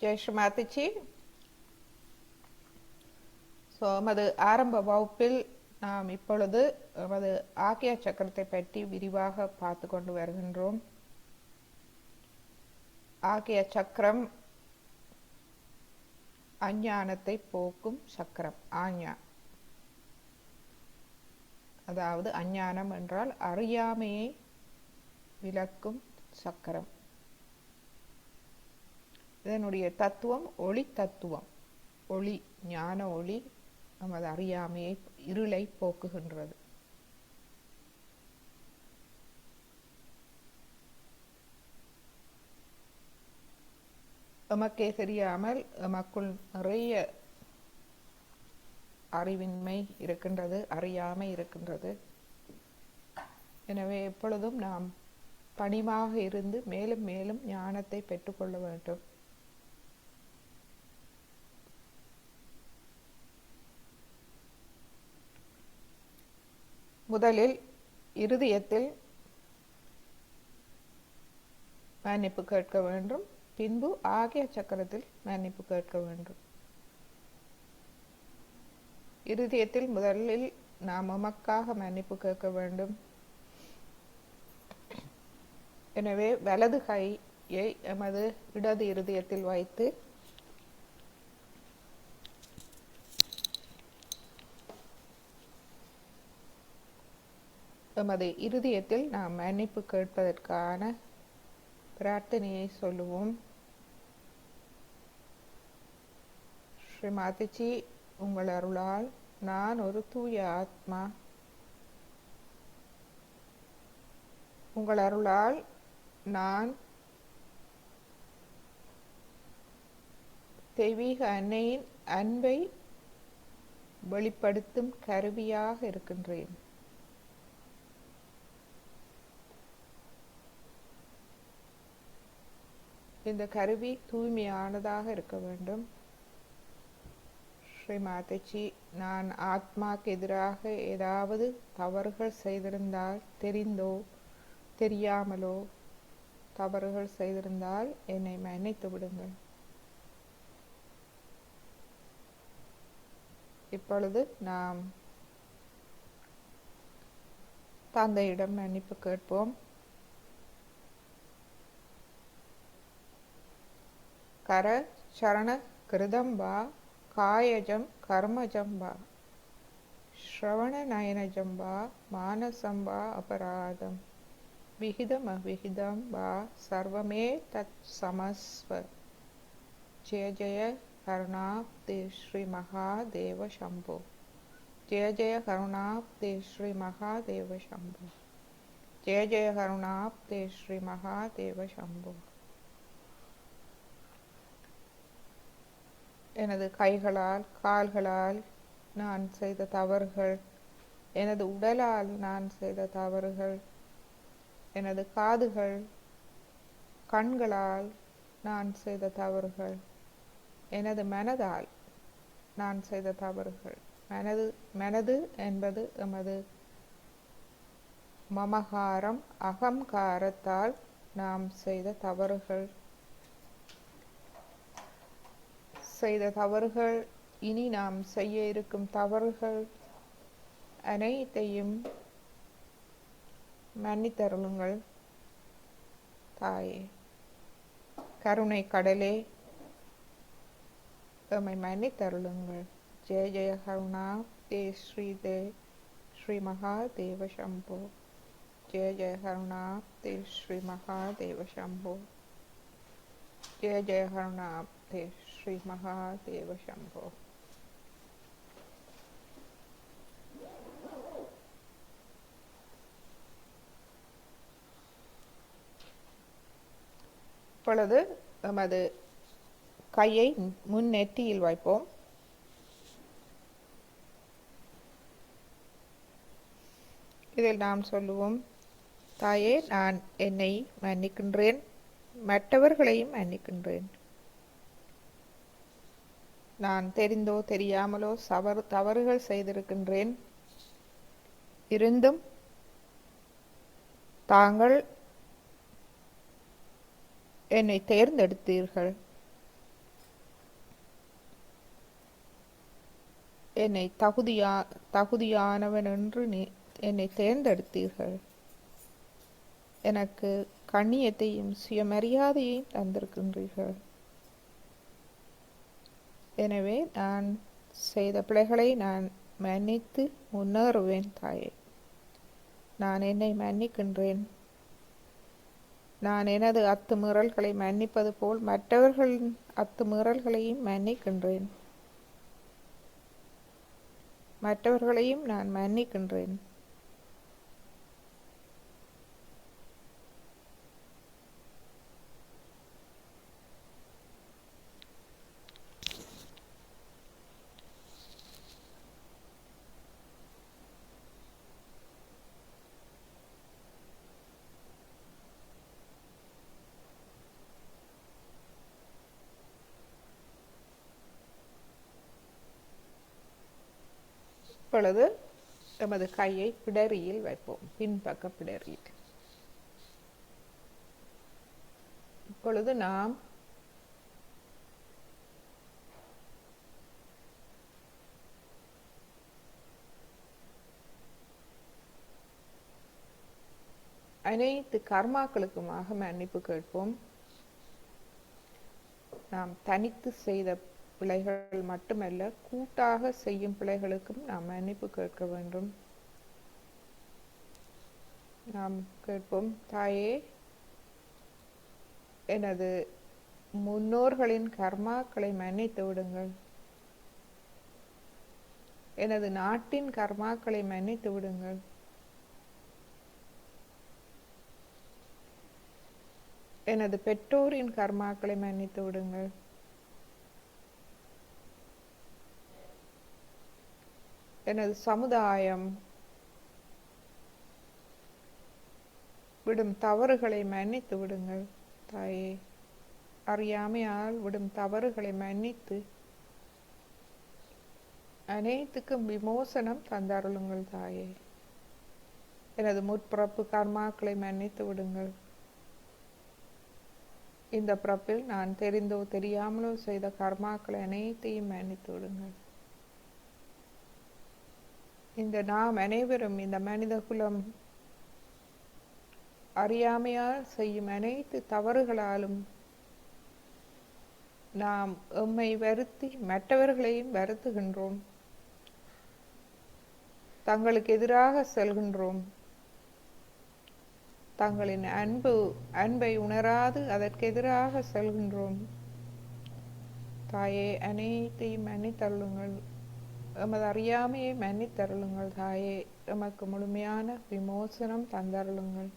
ஜெய் ஸ்ரீ மாதாஜி. எமது ஆரம்ப வகுப்பில் நாம் இப்பொழுது எமது ஆக்யா சக்கரத்தை பற்றி விரிவாக பார்த்து கொண்டு வருகின்றோம். ஆக்யா சக்கரம் அஞ்ஞானத்தை போக்கும் சக்கரம். ஆஞ்ஞா அதாவது அஞ்ஞானம் என்றால் அறியாமையை விளக்கும் சக்கரம். இதனுடைய தத்துவம் ஒளி தத்துவம். ஒளி, ஞான ஒளி நமது அறியாமையை, இருளை போக்குகின்றது. எமக்கே தெரியாமல் எமக்குள் நிறைய அறிவின்மை இருக்கின்றது, அறியாமை இருக்கின்றது. எனவே எப்பொழுதும் நாம் பணிவாக இருந்து மேலும் மேலும் ஞானத்தை பெற்றுக்கொள்ள வேண்டும். முதலில் இருதயத்தில் மன்னிப்பு கேட்க வேண்டும். பின்பு ஆக்யா சக்கரத்தில் மன்னிப்பு கேட்க வேண்டும். இருதயத்தில் முதலில் நாம் எமக்காக மன்னிப்பு கேட்க வேண்டும். எனவே வலது கையை எமது இடது இருதயத்தில் வைத்து எமது இருதயத்தில் நாம் மன்னிப்பு கேட்பதற்கான பிரார்த்தனையை சொல்லுவோம். ஸ்ரீ மாதாஜி, உங்கள் அருளால் நான் ஒரு தூய ஆத்மா. உங்கள் அருளால் நான் தெய்வீக அன்னையின் அன்பை வெளிப்படுத்தும் கருவியாக இருக்கின்றேன். இந்த கருவி தூய்மையானதாக இருக்க வேண்டும். ஸ்ரீ மாதாஜி, நான் ஆத்மாக்கு எதிராக ஏதாவது தவறுகள் செய்திருந்தால், தெரிந்தோ தெரியாமலோ தவறுகள் செய்திருந்தால் என்னை மன்னித்து விடுங்கள். இப்பொழுது நாம் தந்தையிடம் மன்னிப்பு கேட்போம். கர சரண கிருதம் வா காயஜம் கர்மஜம் வா ஸ்ரவண நயனஜம் வா மானசம் வா அபராதம் விகிதம் அவிகிதம் வா சர்வமே தத் சமஸ்வ. ஜெய ஜெய கருணாப்தே ஸ்ரீ மகாதேவ சம்போ. ஜெய ஜெய கருணாப்தே ஸ்ரீ மகாதேவ சம்போ. ஜெய ஜெய கருணாப்தே ஸ்ரீ மகாதேவ சம்போ. எனது கைகளால், கால்களால் நான் செய்த தவறுகள், எனது உடலால் நான் செய்த தவறுகள், எனது காதுகள், கண்களால் நான் செய்த தவறுகள், எனது மனதால் நான் செய்த தவறுகள். மனது என்பது எமது மமகாரம், அகங்காரத்தால் நாம் செய்த தவறுகள், இனி நாம் செய்ய இருக்கும் தவறுகள் அனைத்தையும் மன்னித்தருளுங்கள் தாயே. கருணை கடலே, எம்மை மன்னித்தருளுங்கள். ஜெய ஜெய கருணா தே ஸ்ரீ மகாதேவ சம்போ. ஜெய ஜெய கருணா தே ஸ்ரீ மகாதேவ சம்போ. ஜெய ஜெய கருணா தே ஸ்ரீ மகாதேவ சம்போ. இப்பொழுது எமது கையை முன் நெற்றியில் வைப்போம். இதில் நாம் சொல்லுவோம், தாயே, நான் என்னை மன்னிக்கின்றேன், மற்றவர்களையும் மன்னிக்கின்றேன். நான் தெரிந்தோ தெரியாமலோ தவறுகள் செய்திருக்கின்றேன். இருந்தும் தாங்கள் என்னை தேர்ந்தெடுத்தீர்கள். என்னை தகுதியானவன் என்று என்னை தேர்ந்தெடுத்தீர்கள். எனக்கு கண்ணியத்தையும் சுயமரியாதையையும் தந்திருக்கின்றீர்கள். எனவே நான் செய்த பிழைகளை நான் மன்னித்து முன்னேறுவேன் தாயே. நான் என்னை மன்னிக்கின்றேன். நான் எனது அத்துமீறல்களை மன்னிப்பது போல் மற்றவர்களின் அத்துமீறல்களையும் மன்னிக்கின்றேன். மற்றவர்களையும் நான் மன்னிக்கின்றேன். இப்பொழுது எமது கையை பிடரியில் வைப்போம், பின்பக்க பிடரியில். இப்பொழுது நாம் அனைத்து கர்மாக்களுக்குமாக மன்னிப்பு கேட்போம். நாம் தனித்து செய்த பிழைகள் மட்டுமல்ல, கூட்டாக செய்யும் பிழைகளுக்கும் நாம் மன்னிப்பு கேட்க வேண்டும். நாம் கேட்போம், தாயே, எனது முன்னோர்களின் கர்மாக்களை மன்னித்து விடுங்கள். எனது நாட்டின் கர்மாக்களை மன்னித்து விடுங்கள். எனது பெற்றோரின் கர்மாக்களை மன்னித்து விடுங்கள். எனது சமுதாயம் விடும் தவறுகளை மன்னித்து விடுங்கள் தாயே. அறியாமையால் விடும் தவறுகளை மன்னித்து அனைத்துக்கும் விமோசனம் தந்தருளுங்கள் தாயே. எனது முற்பிறப்பு கர்மாக்களை மன்னித்து விடுங்கள். இந்த பிறப்பில் நான் தெரிந்தோ தெரியாமலோ செய்த கர்மாக்களை அனைத்தையும் மன்னித்து விடுங்கள். இந்த நாம் அனைவரும், இந்த மனித குலம் அறியாமையால் செய்யும் அனைத்து தவறுகளாலும் நாம் எம்மை வருத்தி மற்றவர்களையும் வருத்துகின்றோம். தங்களுக்கு எதிராக செல்கின்றோம். தங்களின் அன்பை உணராது அதற்கு எதிராக செல்கின்றோம். தாயே, அனைத்தையும் மன்னித்தருளுங்கள். எமது அறியாமையை மன்னித்தருளுங்கள் தாயே. எமக்கு முழுமையான விமோசனம் தந்தருளுங்கள்.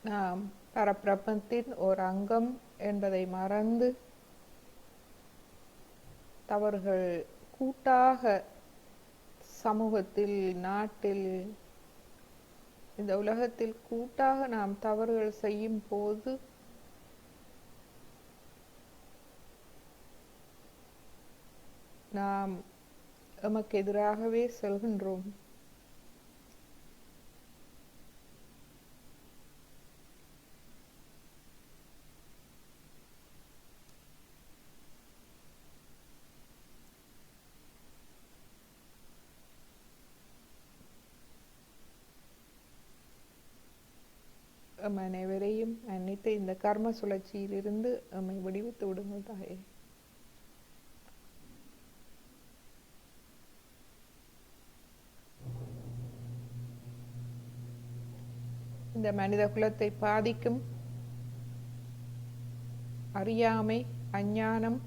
நாம் பரப்பிரபத்தின் ஒரு அங்கம் என்பதை மறந்து தவறுகள் கூட்டாக சமூகத்தில், நாட்டில், இந்த உலகத்தில் கூட்டாக நாம் தவறுகள் செய்யும் போது நாம் எமக்கு எதிராகவே செல்கின்றோம். அனைவரையும் மன்னித்து இந்த கர்ம சுழற்சியில் இருந்து நம்மை விடுவித்து விடுங்கள் தாயே. இந்த மனித குலத்தை பாதிக்கும் அறியாமை, அஞ்ஞானம்,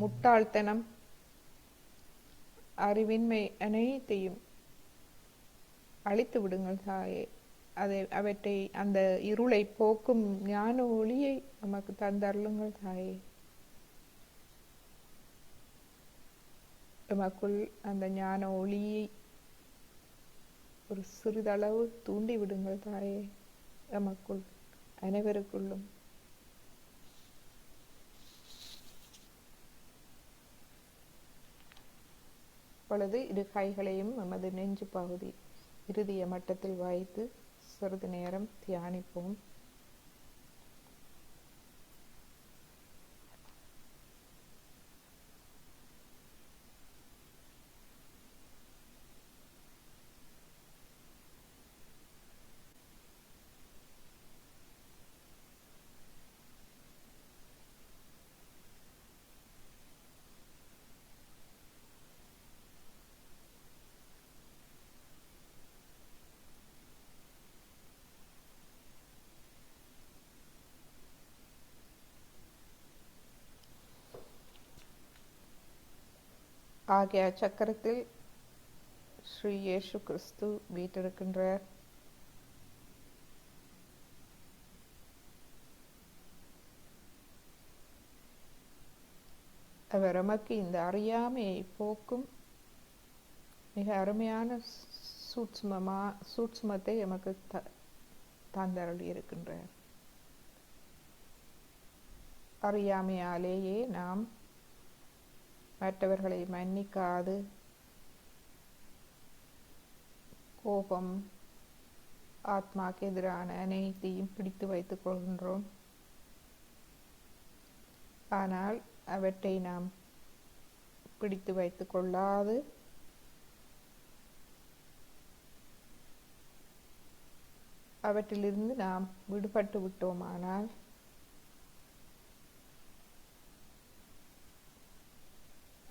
முட்டாள்தனம், அறிவின்மை அனைத்தையும் அழித்து விடுங்கள் தாயே. அவற்றை, அந்த இருளை போக்கும் ஞான ஒளியை நமக்கு தந்தருளுங்கள் தாயே. எமக்குள் அந்த ஞான ஒளியை ஒரு சிறிதளவு தூண்டி விடுங்கள் தாயே. எமக்குள் அனைவருக்குள்ளும் இப்பொழுது இரு கைகளையும் எமது நெஞ்சு பகுதி இறுதிய மட்டத்தில் வைத்து சிறிது நேரம் தியானிப்போம். ஆகிய சக்கரத்தில் ஸ்ரீ இயேசு கிறிஸ்து வீற்றிருக்கின்றார். அவர் எமக்கு இந்த அறியாமையை போக்கும் மிக அருமையான சூட்சுமத்தை எமக்கு தந்தருளி இருக்கின்றார். அறியாமையாலேயே நாம் மற்றவர்களை மன்னிக்காது கோபம், ஆத்மாக்கு எதிரான அனைத்தையும் பிடித்து வைத்துக் கொள்கின்றோம். ஆனால் அவற்றை நாம் பிடித்து வைத்துக் கொள்ளாது அவற்றிலிருந்து நாம் விடுபட்டு விட்டோமானால்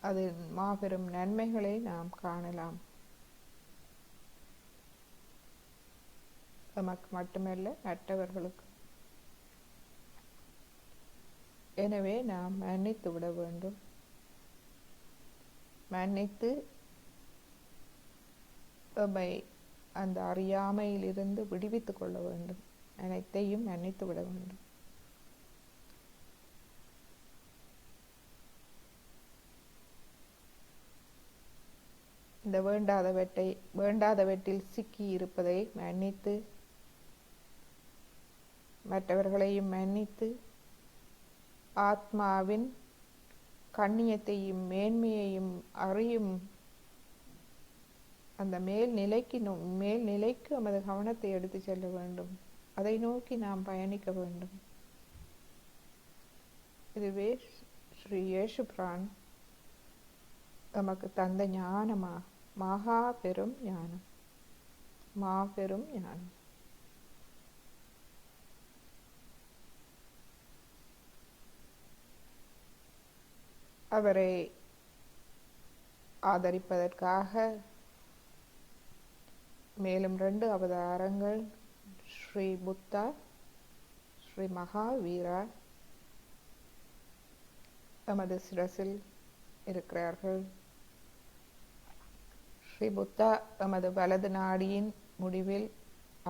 அதன் மாபெரும் நன்மைகளை நாம் காணலாம். நமக்கு மட்டுமல்ல, மற்றவர்களுக்கு. எனவே நாம் மன்னித்து விட வேண்டும். மன்னித்து அந்த அறியாமையிலிருந்து விடுவித்துக் கொள்ள வேண்டும். அனைத்தையும் மன்னித்து விட வேண்டும். இந்த வேண்டாதவற்றில் சிக்கி இருப்பதை மன்னித்து, மற்றவர்களையும் மன்னித்து, ஆத்மாவின் கண்ணியத்தையும் மேன்மையையும் அறியும் அந்த மேல்நிலைக்கு நமது கவனத்தை எடுத்து செல்ல வேண்டும். அதை நோக்கி நாம் பயணிக்க வேண்டும். இதுவே ஸ்ரீ இயேசு பிரான் நமக்கு தந்த ஞானமா, மகா பெரும் ஞானம், மாபெரும் ஞானம். அவரை ஆதரிப்பதற்காக மேலும் 2 அவதாரங்கள் ஸ்ரீ புத்தா, ஸ்ரீ மகாவீரா நமது சிரசில் இருக்கிறார்கள். ஸ்ரீ புத்தா நமது வலது நாடியின் முடிவில்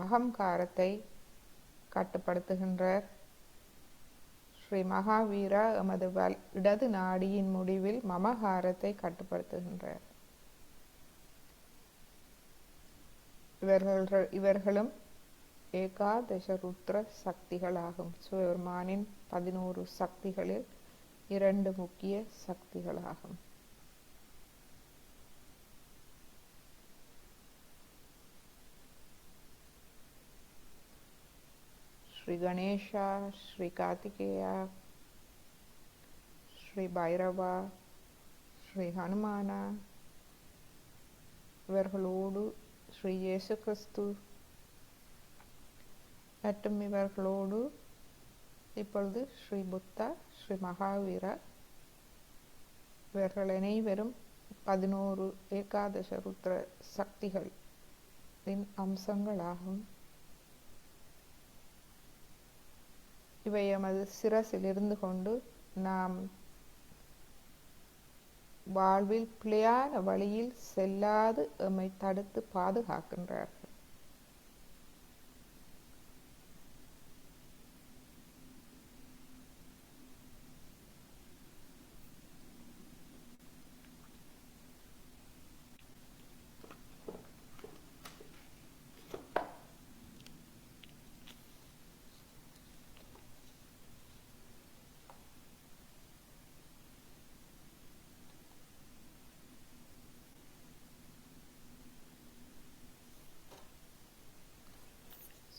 அகங்காரத்தை கட்டுப்படுத்துகின்றார். ஸ்ரீ மகாவீரா எமது இடது நாடியின் முடிவில் மமகாரத்தை கட்டுப்படுத்துகின்றார். இவர்களும் ஏகாதச ருத்ர சக்திகளாகும். சிவபெருமானின் 11 சக்திகளில் 2 முக்கிய சக்திகளாகும். ஸ்ரீ கணேஷா, ஸ்ரீ கார்த்திகேயா, ஸ்ரீ பைரவா, ஸ்ரீ ஹனுமானா, இவர்களோடு ஸ்ரீ இயேசு கிறிஸ்து மற்றும் இவர்களோடு இப்பொழுது ஸ்ரீ புத்தா, ஸ்ரீ மகாவீரா, இவர்கள் அனைவரும் 11 ஏகாதச ருத்ர சக்திகளின் அம்சங்களாகும். இவை எமது சிரசில் இருந்து கொண்டு நாம் வாழ்வில் பிழையான வழியில் செல்லாது எம்மை தடுத்து பாதுகாக்கின்றார்கள்.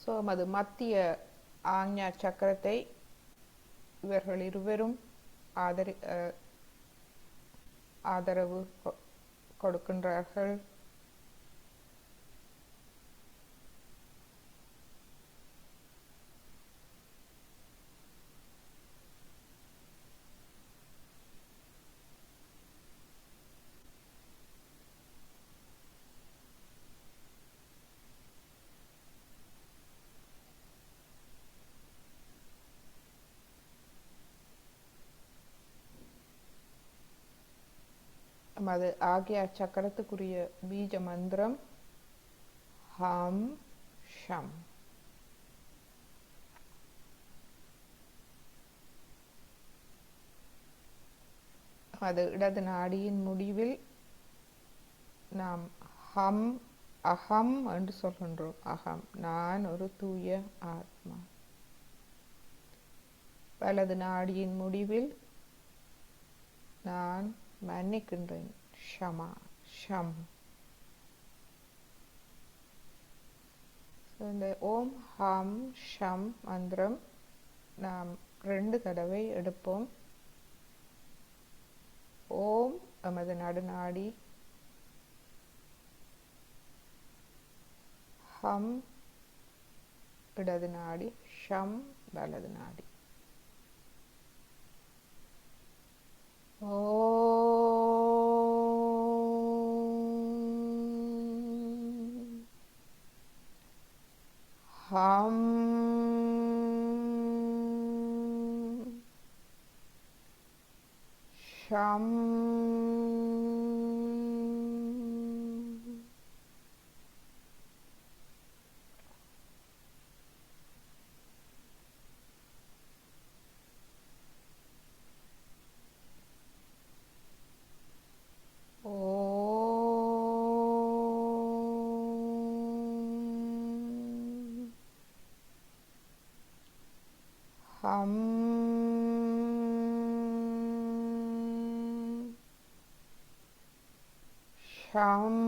ஸோ அது மத்திய ஆக்ஞா சக்கரத்தை இவர்கள் இருவரும் ஆதரவு கொடுக்கின்றார்கள். அது ஆகிய சக்கரத்துக்குரிய பீஜ மந்திரம் ஹம் ஷம். அது இடது நாடியின் முடிவில் நாம் ஹம் அகம் என்று சொல்கின்றோம். அகம், நான் ஒரு தூய ஆத்மா. வலது நாடியின் முடிவில் நான் மன்னிக்கின்றேன். ஷமா, ஷம். இந்த ஓம் ஹம் ஷம் மந்திரம் நாம் 2 தடவை எடுப்போம். ஓம் எமது நடுநாடி, ஹம் இடது நாடி, ஷம் வலது நாடி. ஹம் ஷம் ஹம் ஷம்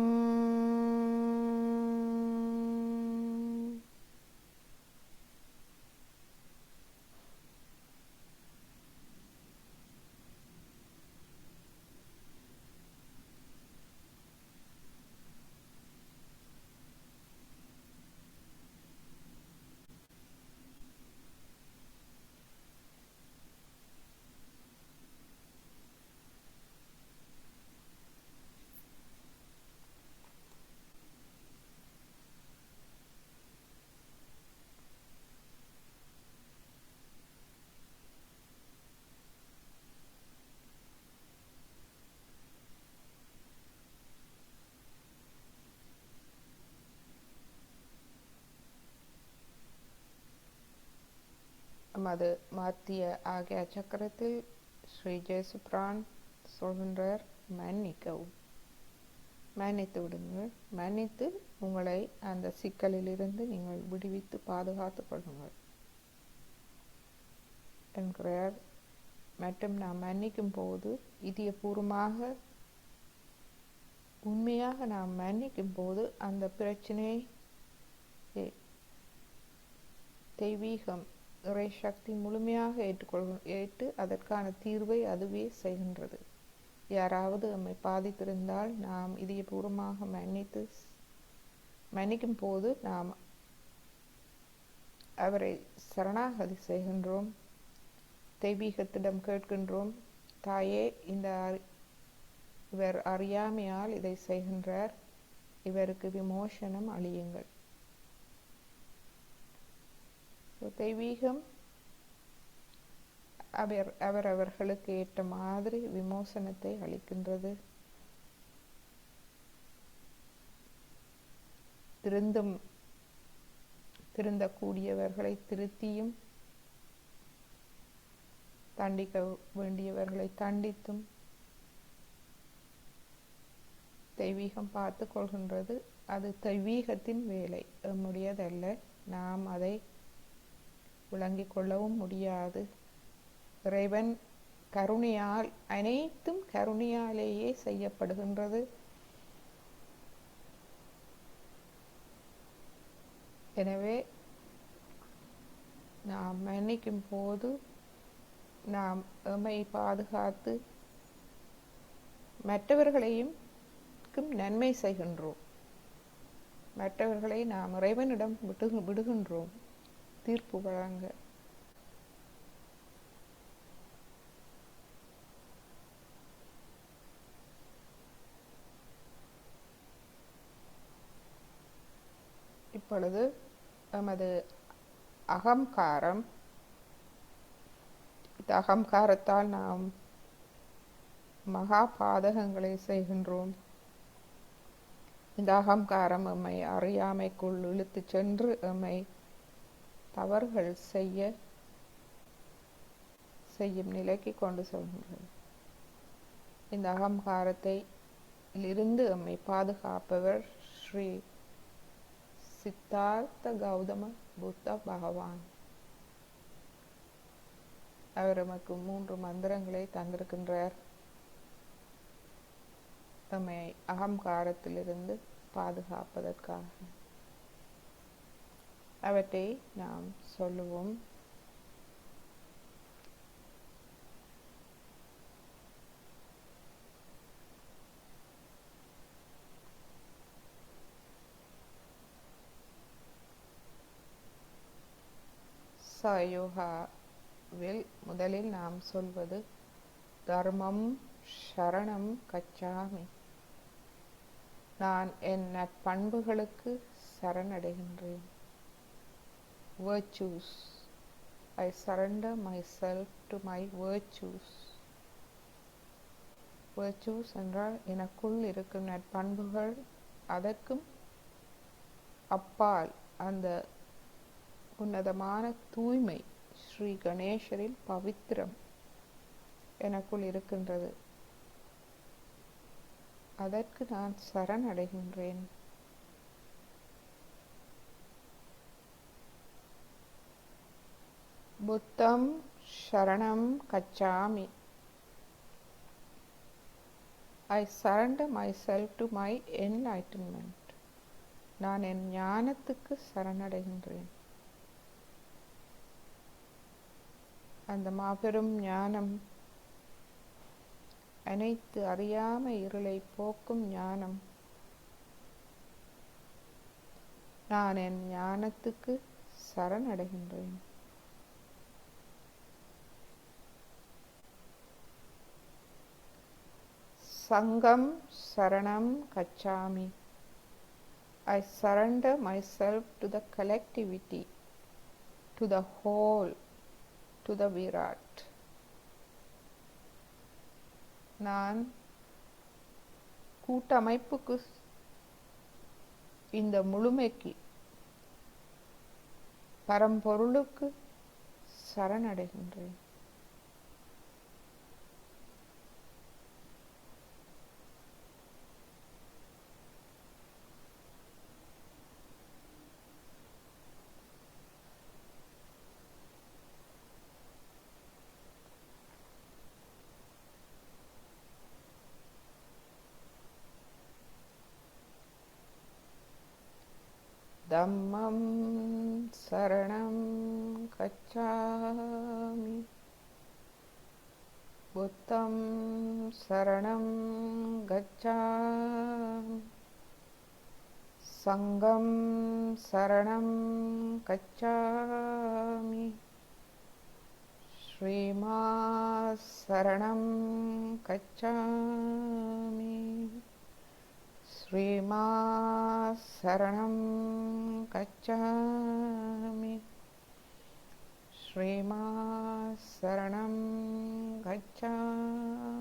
நமது மத்திய ஆகிய சக்கரத்தில் ஸ்ரீ ஜெயசுப்ரான் சொல்கின்றார், மன்னிக்கவும், மன்னித்து விடுங்கள், மன்னித்து உங்களை அந்த சிக்கலிலிருந்து நீங்கள் விடுவித்து பாதுகாத்துக் கொள்ளுங்கள் என்கிறார். மற்றும் நாம் மன்னிக்கும் போது இதயபூர்வமாக உண்மையாக நாம் மன்னிக்கும் போது அந்த பிரச்சனையை தெய்வீகம் இறை சக்தி முழுமையாக ஏற்று அதற்கான தீர்வை அதுவே செய்கின்றது. யாராவது நம்மை பாதித்திருந்தால் நாம் இதயபூர்வமாக மன்னிக்கும் போது நாம் அவரை சரணாகதி செய்கின்றோம். தெய்வீகத்திடம் கேட்கின்றோம், தாயே, இவர் அறியாமையால் இதை செய்கின்றார், இவருக்கு விமோசனம் அளியுங்கள். தெய்வீகம் அவர்களுக்கு ஏற்ற மாதிரி விமோசனத்தை அளிக்கின்றது. திருந்தக்கூடியவர்களை திருத்தியும் தண்டிக்க வேண்டியவர்களை தண்டித்தும் தெய்வீகம் பார்த்து கொள்கின்றது. அது தெய்வீகத்தின் வேலை, நம்முடையதல்ல. நாம் அதை விளங்கிக் கொள்ளவும் முடியாது. இறைவன் கருணையால், அனைத்தும் கருணையாலேயே செய்யப்படுகின்றது. எனவே நாம் மன்னிக்கும் போது நாம் எம்மை பாதுகாத்து மற்றவர்களையும் நன்மை செய்கின்றோம். மற்றவர்களை நாம் இறைவனிடம் விடுகின்றோம் தீர்ப்பு வழங்க. இப்பொழுது எமது அகங்காரம், இந்த அகங்காரத்தால் நாம் மகா பாதகங்களை செய்கின்றோம். இந்த அகங்காரம் எம்மை அறியாமைக்குள் இழுத்து சென்று எம்மை தவறுகள் செய்யும் நிலைக்கு கொண்டு செல்கின்றது. இந்த அகங்காரத்தை இருந்து எம்மை பாதுகாப்பவர் ஸ்ரீ சித்தார்த்த கௌதம புத்த பகவான். அவர் எமக்கு 3 மந்திரங்களை தந்திருக்கின்றார், எம்மை அகங்காரத்திலிருந்து பாதுகாப்பதற்காக. அவற்றை நாம் சொல்லுவோம். யோகாவில் முதலில் நாம் சொல்வது தர்மம் சரணம் கச்சாமி. நான் என் நற்பண்புகளுக்கு சரணடைகின்றேன். virtues, I surrender myself to my virtues. virtues என்றால் எனக்குள் இருக்கும் நற்பண்புகள், அதற்கும் அப்பால் அந்த உன்னதமான தூய்மை ஸ்ரீ கணேசரின் பவித்திரம் எனக்குள் இருக்கின்றது. அதற்கு நான் சரணடைகின்றேன். புத்தம் சரணம் கச்சாமி. I surrender myself to my enlightenment. நான் என் ஞானத்துக்கு சரணடைகின்றேன். அந்த மாபெரும் ஞானம், அனைத்து அறியாமை இருளை போக்கும் ஞானம். நான் என் ஞானத்துக்கு சரணடைகின்றேன். சங்கம் சரணம் கச்சாமி. I surrender myself to the collectivity, to the whole, to the Virat. நான் கூட்டமைப்புக்கு, இந்த முழுமைக்கு, பரம்பொருளுக்கு சரணடைகின்றேன். தம்மம் சரணம் கச்சாமி. புத்தம் சரணம் கச்சாமி. சங்கம் சரணம் கச்சாமி. ஸ்ரீமா சரணம் கச்சாமி. ஸ்ரீமா சரணம் கச்சாமி. ஸ்ரீமா சரணம் கச்சாமி.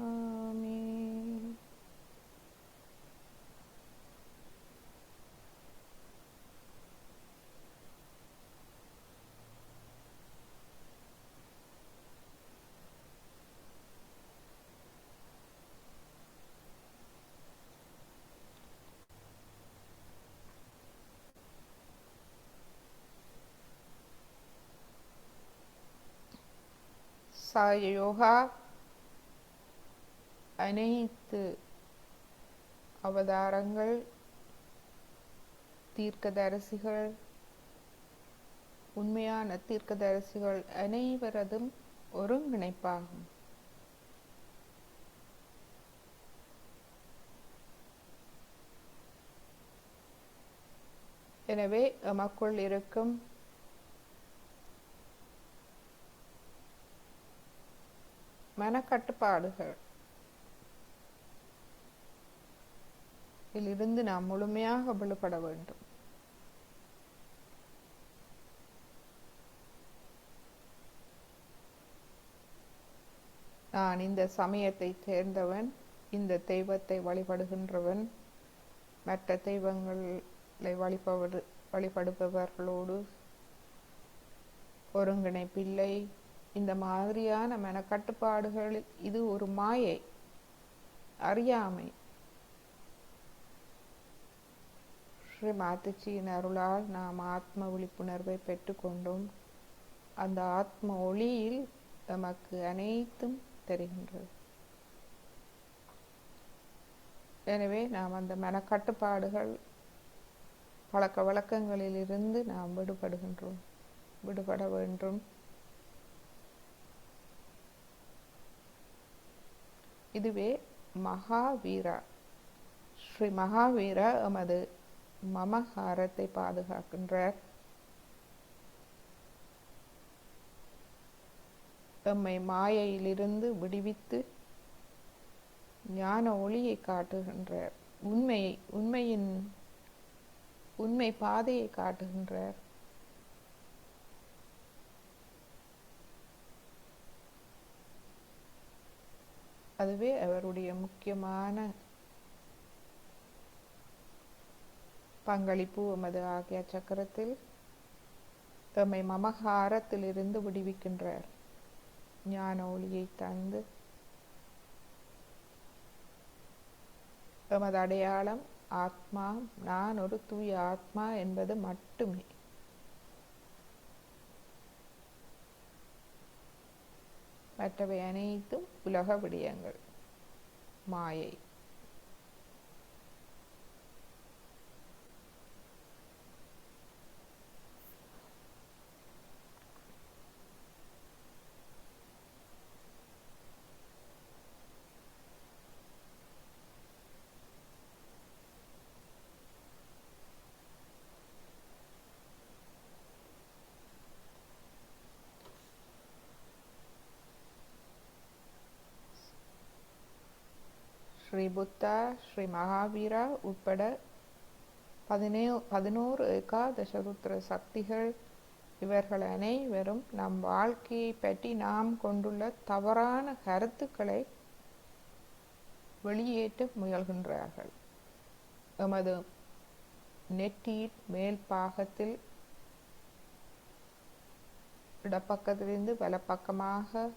யோகா அனைத்து அவதாரங்கள், தீர்க்கதரிசிகள், உண்மையான தீர்க்கதரிசிகள் அனைவரதும் ஒருங்கிணைப்பாகும். எனவே எமக்குள் இருக்கும் மனக்கட்டுப்பாடுகள் இதிலிருந்து நாம் முழுமையாக விடுபட வேண்டும். நான் இந்த சமயத்தை சேர்ந்தவன், இந்த தெய்வத்தை வழிபடுகின்றவன், மற்ற தெய்வங்களை வழிபடுபவர்களோடு ஒருங்கிணைப்பில்லை. இந்த மாதிரியான மனக்கட்டுப்பாடுகளில் இது ஒரு மாயை, அறியாமை. ஸ்ரீ மாதாஜியின் அருளால் நாம் ஆத்ம விழிப்புணர்வை பெற்றுக்கொண்டோம். அந்த ஆத்ம ஒளியில் நமக்கு அனைத்தும் தெரிகின்றது. எனவே நாம் அந்த மனக்கட்டுப்பாடுகள் பழக்க வழக்கங்களிலிருந்து நாம் விடுபட வேண்டும். இதுவே மகாவீரா. ஸ்ரீ மகாவீரா எமது மமகாரத்தை பாதுகாக்கின்றார். எம்மை மாயையிலிருந்து விடுவித்து ஞான ஒளியை காட்டுகின்றார். உண்மை பாதையை காட்டுகின்றார். அதுவே அவருடைய முக்கியமான பங்களிப்பு. எமது ஆக்யா சக்கரத்தில் எம்மை மமகாரத்திலிருந்து விடுவிக்கின்றார். ஞான ஒளியை தந்து எமது அடையாளம் ஆத்மா, நான் ஒரு தூய ஆத்மா என்பது மட்டுமே. மற்றவை அனைத்தும் உலக விடயங்கள், மாயை. ஸ்ரீ புத்தா, ஸ்ரீ மகாவீரா உட்பட 11 ஏகாதசருத்ர சக்திகள், இவர்கள் அனைவரும் நம் வாழ்க்கையை பற்றி நாம் கொண்டுள்ள தவறான கருத்துக்களை வெளியேற்ற முயல்கின்றார்கள். எமது நெற்றியின் மேல் பாகத்தில் இடப்பக்கத்திலிருந்து வலப்பக்கமாக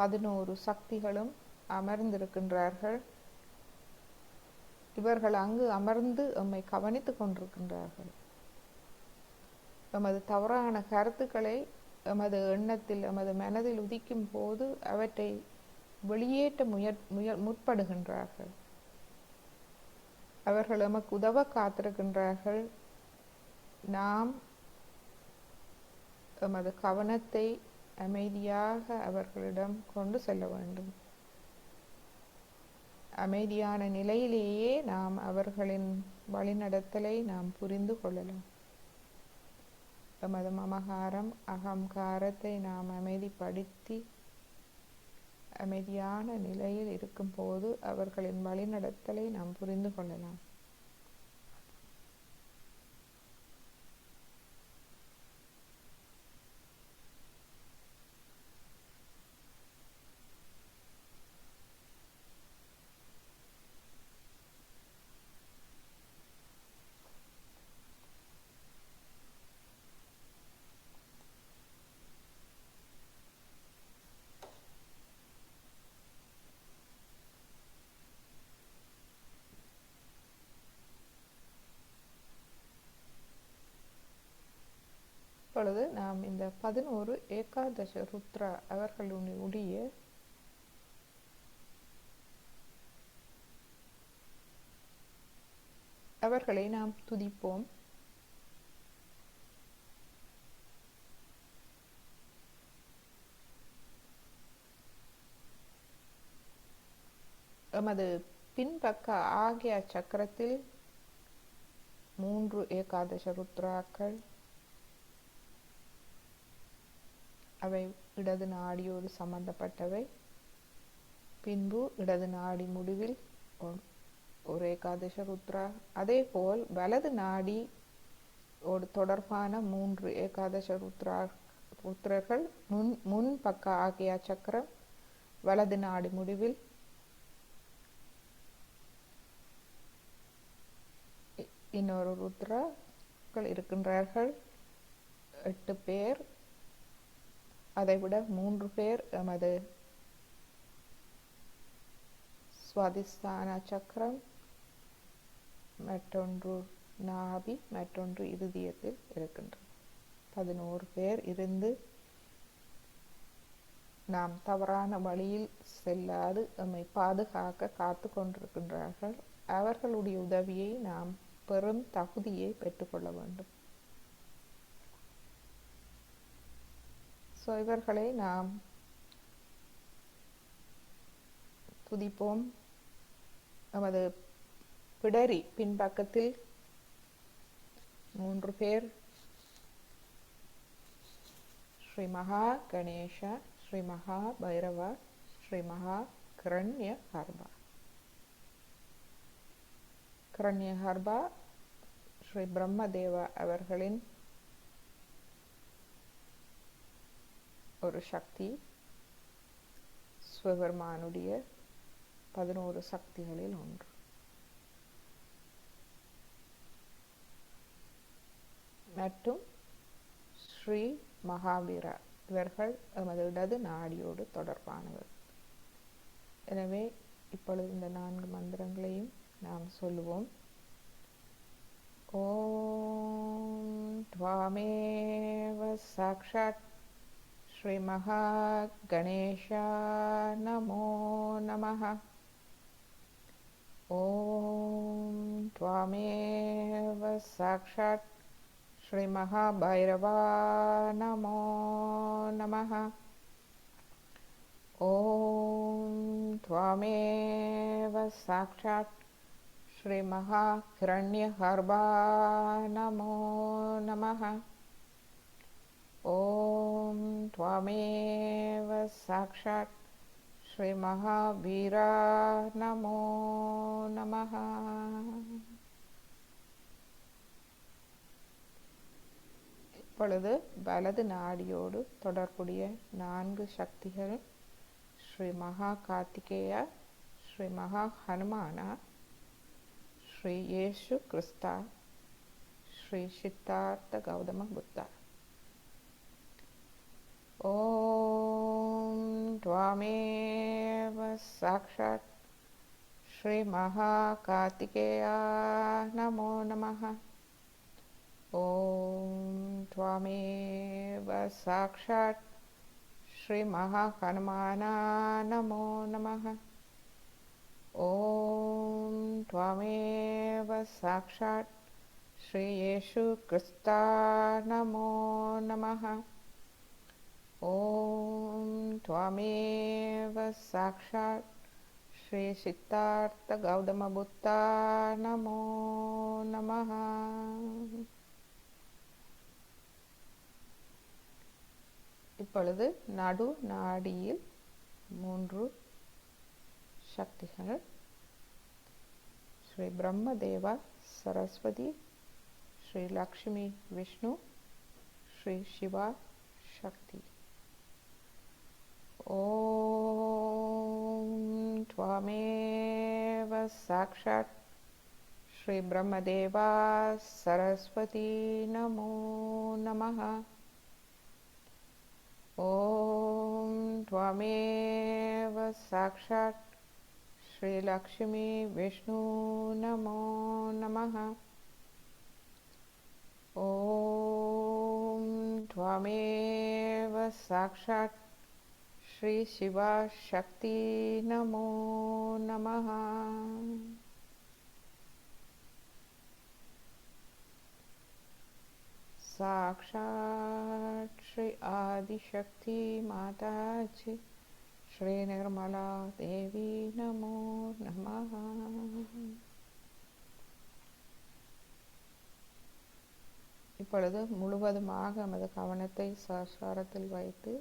11 சக்திகளும் அமர்ந்திருக்கின்றார்கள். இவர்கள் அங்கு அமர்ந்து எம்மை கவனித்துக் கொண்டிருக்கின்றார்கள். எமது தவறான கருத்துக்களை எமது எண்ணத்தில், எமது மனதில் உதிக்கும் போது அவற்றை வெளியேற்ற முற்படுகின்றார்கள். அவர்கள் எமக்கு உதவ காத்திருக்கின்றார்கள். நாம் எமது கவனத்தை அமைதியாக அவர்களிடம் கொண்டு செல்ல வேண்டும். அமைதியான நிலையிலேயே நாம் அவர்களின் வழிநடத்தலை நாம் புரிந்து கொள்ளலாம். எமது மமகாரம், அகங்காரத்தை நாம் அமைதிப்படுத்தி அமைதியான நிலையில் இருக்கும் போது அவர்களின் வழிநடத்தலை நாம் புரிந்து கொள்ளலாம். இப்பொழுது நாம் இந்த 11 ஏகாதச ருத்ரா அவர்களுடைய அவர்களை நாம் துதிப்போம். எமது பின்பக்க ஆகிய சக்கரத்தில் 3 ஏகாதச ருத்ராக்கள், அவை இடது நாடியோடு சம்பந்தப்பட்டவை. பின்பு இடது நாடி முடிவில் ஒரு ஏகாதச ருத்ரா, அதே போல் வலது நாடி தொடர்பான 3 ஏகாதச ருத்ரர்கள் முன் பக்க ஆகிய சக்கரம், வலது நாடி முடிவில் இன்னொரு ருத்ராக்கள் இருக்கின்றார்கள். 8 பேர், அதைவிட 3 பேர் எமது சுவாதிஸ்தான சக்கரம், மற்றொன்று நாபி, மற்றொன்று இருதயத்தில் இருக்கின்றன. 11 பேர் இருந்து நாம் தவறான வழியில் செல்லாது எம்மை பாதுகாக்க காத்து கொண்டிருக்கின்றார்கள். அவர்களுடைய உதவியை நாம் பெரும் தகுதியை பெற்றுக்கொள்ள வேண்டும். இவர்களை நாம் துதிப்போம். நமது பிடரி பின்பக்கத்தில் 3 பேர், ஸ்ரீ மகா கணேஷா, ஸ்ரீ மகா பைரவா, ஸ்ரீ மகா கிரண்ய ஹர்பா. கிரண்ய ஹர்பா ஸ்ரீ பிரம்மதேவா அவர்களின் ஒரு சக்தி, சிவபெருமானுடைய 11 சக்திகளில் ஒன்று. மற்றும் ஸ்ரீ மகாவீரா, இவர்கள் எமது இடது நாடியோடு தொடர்பானவர். எனவே இப்பொழுது இந்த 4 மந்திரங்களையும் நாம் சொல்லுவோம். ஓம் த்வாமேவ சாக்ஷாத் ஸ்ரீ மகா கணேஷா நமோ நமஹ. ஓம் த்வாமேவ சாக்ஷாத் ஸ்ரீ மகா பைரவா நமோ நமஹ. ஓம் த்வாமேவ சாக்ஷாத் ஸ்ரீ மகா கிரண்ய ஹர்பா நமோ நமஹ. ஓம் த்வாமேவ சாக்ஷாத் ஸ்ரீ மகாவீரா நமோ நமஹ. இப்பொழுது வலது நாடியோடு தொடர்புடைய 4 சக்திகள், ஸ்ரீ மகா கார்த்திகேயா, ஸ்ரீ மகா ஹனுமானா, ஸ்ரீ இயேசு கிறிஸ்தா, ஸ்ரீ சித்தார்த்த கௌதம புத்தா. ஓம் த்வாமேவ சாக்ஷாத் ஸ்ரீ மகா கார்த்திகேயா நமோ நமஹ. ஓம் த்வாமேவ சாக்ஷாத் ஸ்ரீ மகா ஹனுமானா நமோ நமஹ. ஓம் த்வாமேவ சாக்ஷாத் ஸ்ரீ இயேசு கிறிஸ்தா நமோ நமஹ. ஓம் த்வாமேவ சாக்ஷாத் ஸ்ரீ சித்தார்த்த கௌதம புத்தா நமோ நமஹ. இப்பொழுது நடு நாடியில் 3 சக்திகள், ஸ்ரீ பிரம்மதேவா, சரஸ்வதி, ஸ்ரீ லக்ஷ்மி விஷ்ணு, ஸ்ரீ சிவா சக்தி. ஓம் த்வாமேவ சாக்ஷாத் ஸ்ரீ பிரம்மதேவா சரஸ்வதி நமோ நமஹ. ஓம் த்வாமேவ சாக்ஷாத் ஸ்ரீ லக்ஷ்மி விஷ்ணு நமோ நமஹ. ஓம் த்வாமேவ சாக்ஷாத் ஸ்ரீ சிவா சக்தி நமோ நமஹ. साक्षात् श्री आदिशक्ति माता जी ஸ்ரீ நிர்மலா தேவி நமோ நமः. இப்பொழுது முழுவதுமாக நமது கவனத்தை சஹஸ்ராரத்தில் வைத்து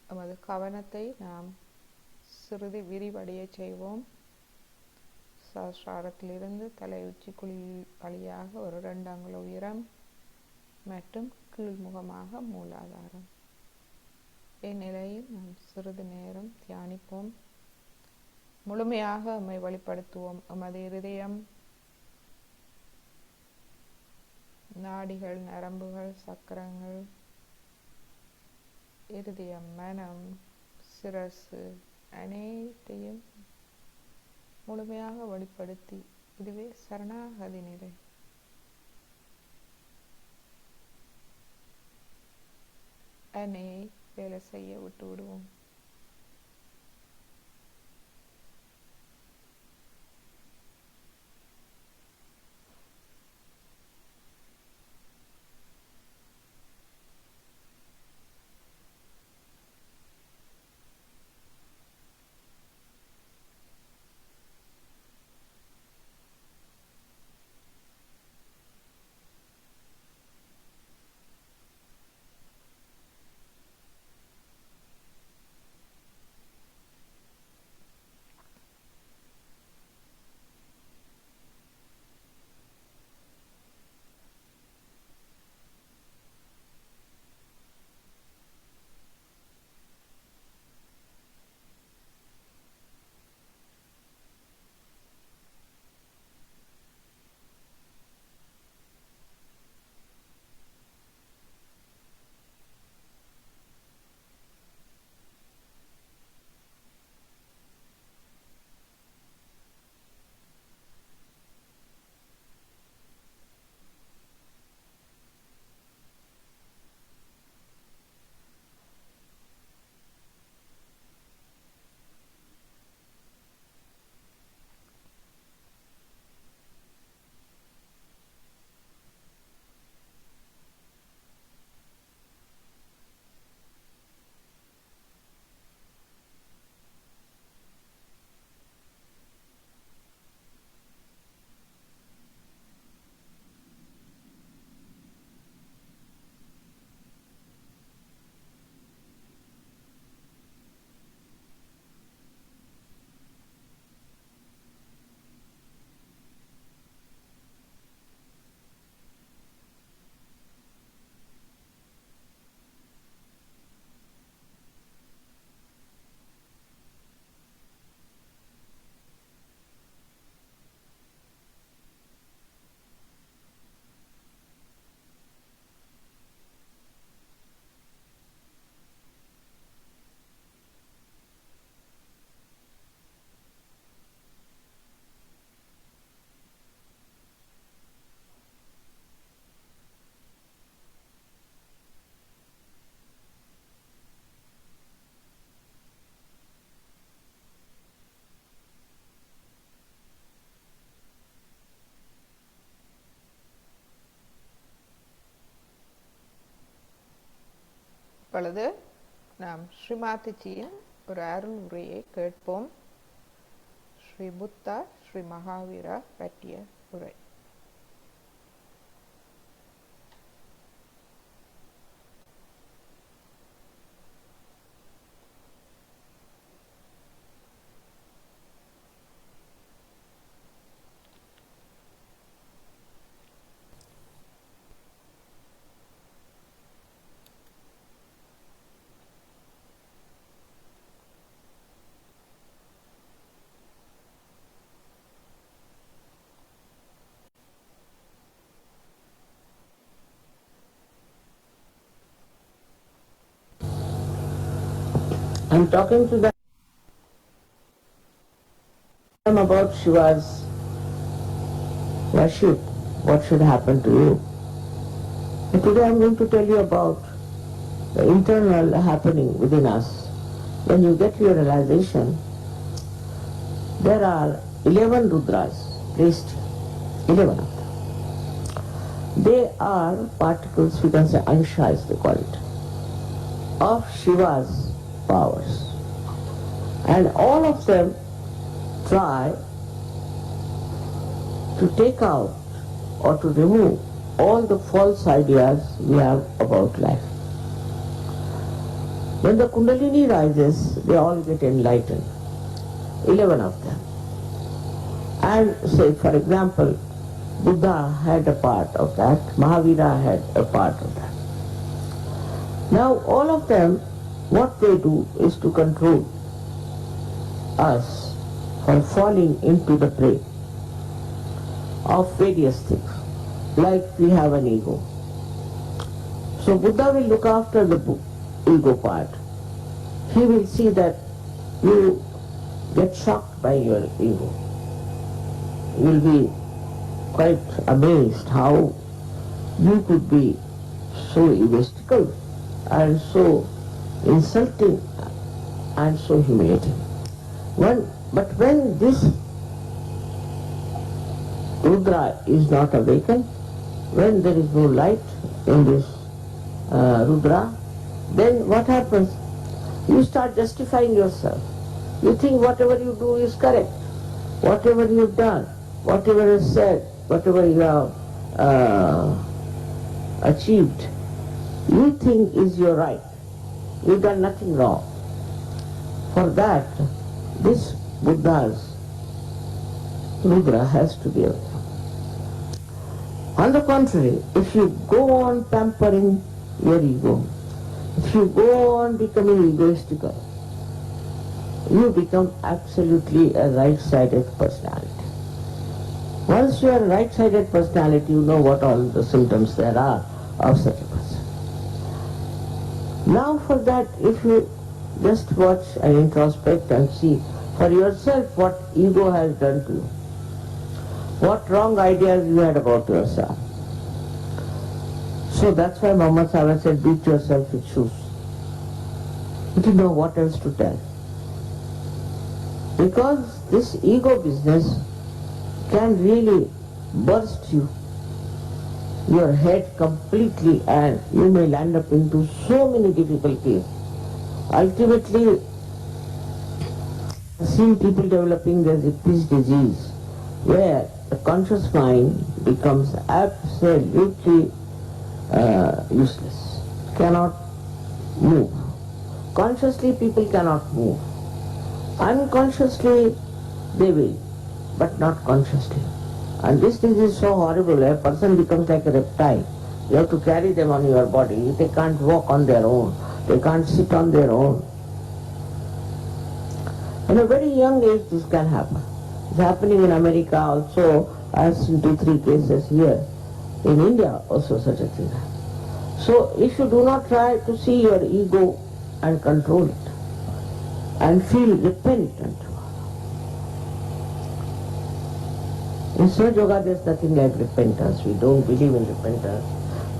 நமது கவனத்தை நாம் சிறிது விரிவடைய செய்வோம். சஹஸ்ராரத்திலிருந்து தலை உச்சிக்குழி வழியாக ஒரு 2 அங்குல உயரம் மற்றும் கீழ்முகமாக மூலாதாரம். இந்நிலையில் நாம் சிறிது நேரம் தியானிப்போம். முழுமையாக நம்மை வெளிப்படுத்துவோம். நமது இருதயம், நாடிகள், நரம்புகள், சக்கரங்கள், இருதயம், மனம், சிரசு அனைத்தையும் முழுமையாக வெளிப்படுத்தி, இதுவே சரணாகதி நிலை. அன்னையை வேலை செய்ய விட்டு விடுவோம். இப்பொழுது நாம் ஸ்ரீமாதிஜியின் ஒரு அருள் உரையை கேட்போம். ஸ்ரீ புத்தா ஸ்ரீ மகாவீரா பற்றிய உரை. I'm talking to them about Shiva's worship, what should happen to you. And today I'm going to tell you about the internal happening within us. When you get your realization, there are 11 Rudras placed, 11 of them. They are particles, we can say anshas they call it, of Shiva's powers. And all of them try to take out or to remove all the false ideas we have about life. When the Kundalini rises, they all get enlightened, 11 of them. And say, for example, Buddha had a part of that, Mahavira had a part of that. Now all of them, what they do is to control us from falling into the prey of various things, like we have an ego. So Buddha will look after the ego part. He will see that you get shocked by your ego. You will be quite amazed how you could be so egotistical and so insulting and so humiliating. But when this Rudra is not awakened, when there is no light in this Rudra, then what happens? You start justifying yourself. You think whatever you do is correct. Whatever you've done, whatever is said, whatever you have achieved, you think is your right. You've done nothing wrong. For that, this Buddha's Rudra has to be awakened. On the contrary, if you go on pampering your ego, if you go on becoming egoistical, you become absolutely a right-sided personality. Once you are a right-sided personality, you know what all the symptoms there are of such a person. Now for that, if you just watch and introspect and see for yourself what ego has done to you, what wrong ideas you had about yourself. So that's why Muhammad Sallallahu said, beat yourself with shoes. You didn't know what else to tell. Because this ego business can really burst your head completely, and you may land up into so many difficulties. Ultimately, I've seen people developing this disease where the conscious mind becomes absolutely useless, cannot move. Consciously people cannot move. Unconsciously they will, but not consciously. And this disease is so horrible, a person becomes like a reptile. You have to carry them on your body. They can't walk on their own. They can't sit on their own. In a very young age this can happen. It's happening in America also. I have seen 2-3 cases here. In India also such a thing. So if you do not try to see your ego and control it and feel repentant, in Saj Yoga there is nothing like repentance. We don't believe in repentance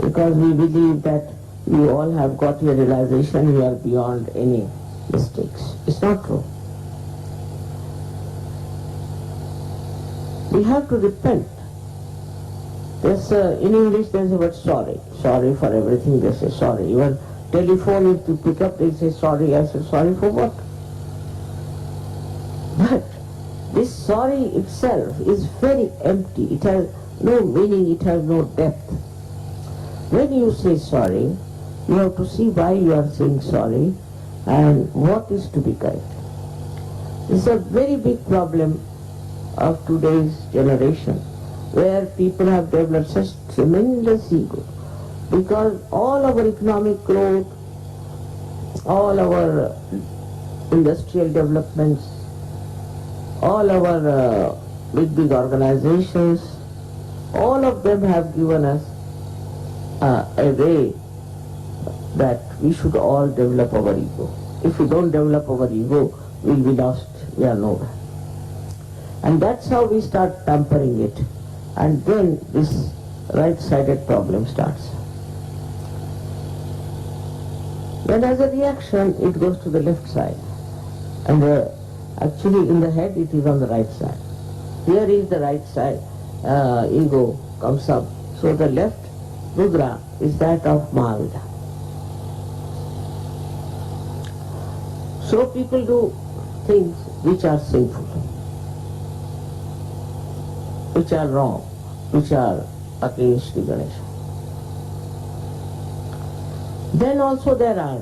because we believe that you all have got your realization, you are beyond any mistakes. It's not true. We have to repent. There's in English there's a word sorry. Sorry for everything they say sorry. Even telephone, if you pick up they say sorry. I say sorry for what? But this sorry itself is very empty. It has no meaning, it has no depth. When you say sorry, you have to see why you are saying sorry and what is to be corrected. It's a very big problem of today's generation, where people have developed such tremendous ego, because all our economic growth, all our industrial developments, all our big organizations, all of them have given us a way that we should all develop our ego. If we don't develop our ego, we'll be lost, we are nowhere. And that's how we start pampering it. And then this right-sided problem starts. Then as a reaction, it goes to the left side. And actually in the head, it is on the right side. Here is the right side. Ego comes up. So the left Rudra is that of Mahavira. So people do things which are sinful, which are wrong, which are against the Ganesha. Then also there are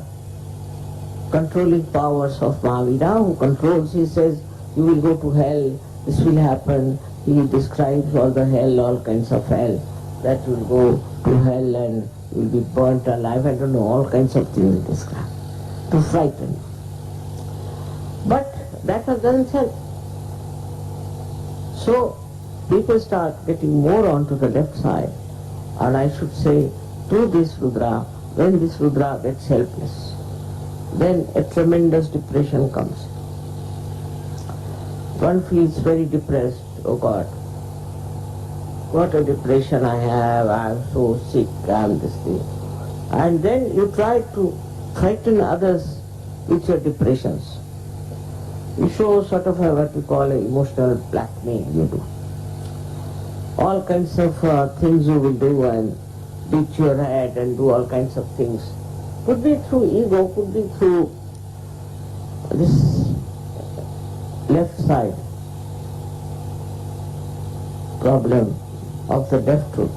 controlling powers of Mahavira who controls, he says, you will go to hell, this will happen. He describes all the hell, all kinds of hell, that you will go to hell and you will be burnt alive, I don't know, all kinds of things he describes, to frighten you. But that doesn't help. So people start getting more onto the left side, and I should say, through this Rudra, when this Rudra gets helpless, then a tremendous depression comes. One feels very depressed, oh God, what a depression I have, I am so sick, I am this thing. And then you try to frighten others with your depressions. You show sort of what you call emotional blackmail, you do. All kinds of things you will do and beat your head and do all kinds of things. Could be through ego, could be through this left side problem of the left truth.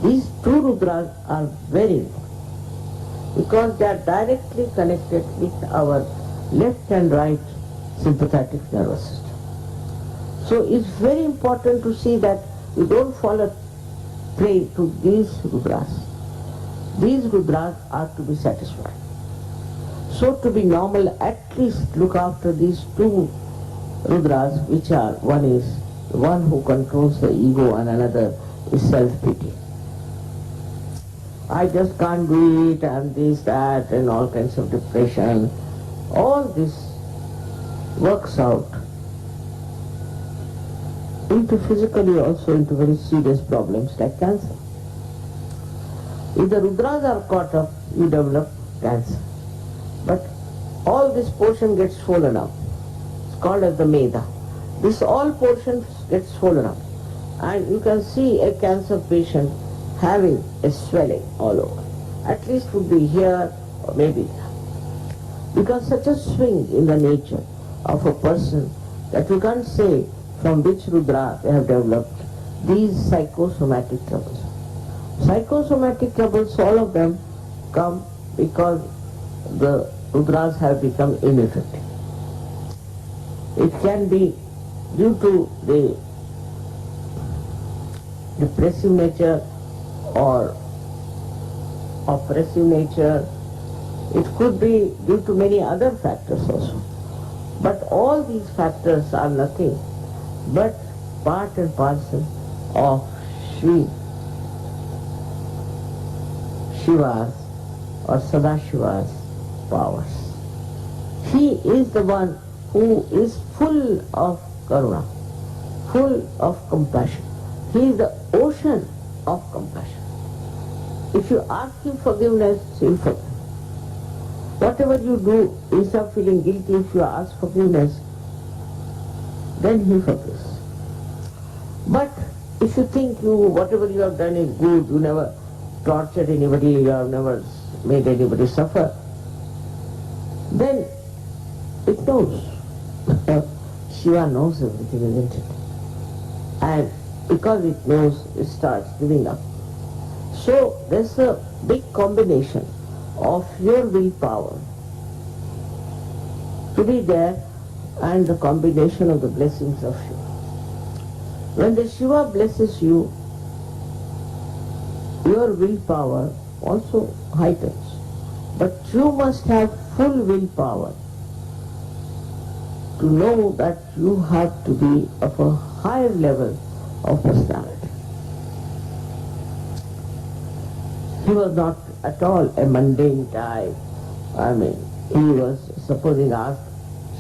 These two Rudras are very important because they are directly connected with our left and right sympathetic nervous system. So it's very important to see that you don't fall a prey to these Rudras. These Rudras are to be satisfied. So to be normal, at least look after these two Rudras, which are, one is the one who controls the ego and another is self-pity. I just can't do it and this, that and all kinds of depression. All this works out into physically also into very serious problems like cancer. If the Rudras are caught up, you develop cancer. But all this portion gets swollen up. It's called as the Meda. This all portion gets swollen up. And you can see a cancer patient having a swelling all over. At least would be here or maybe there. Because such a swing in the nature of a person that you can't say from which Rudra they have developed these psychosomatic troubles. Psychosomatic troubles, all of them come because the Rudras have become ineffective. It can be due to the depressive nature or oppressive nature. It could be due to many other factors also. But all these factors are nothing but part and parcel of Shiva's or Sadashiva's powers. He is the one who is full of karuna, full of compassion. He is the ocean of compassion. If you ask him forgiveness, he will forgive. Whatever you do, instead of feeling guilty, if you ask forgiveness, then he forgives. But if you think whatever you have done is good, you never tortured anybody, you have never made anybody suffer, then it knows. Shiva knows everything, isn't it? And because it knows, it starts giving up. So there's a big combination of your willpower to be there and the combination of the blessings of Shiva. When the Shiva blesses you, your willpower also heightens. But you must have full willpower to know that you have to be of a higher level of personality. He was not at all a mundane type. I mean, he was, supposing asked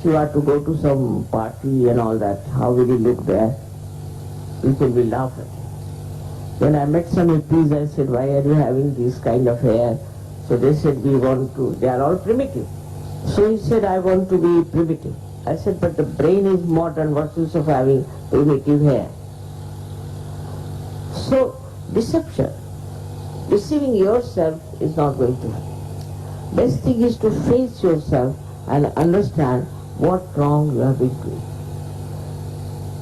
Shiva to go to some party and all that, how will he look there? People will laugh at him. When I met some hippies, I said, why are you having this kind of hair? So they said, they are all primitive. So he said, I want to be primitive. I said, but the brain is modern, what's the use of having primitive hair? So, deception Deceiving yourself is not going to help. Best thing is to face yourself and understand what wrong you have been doing.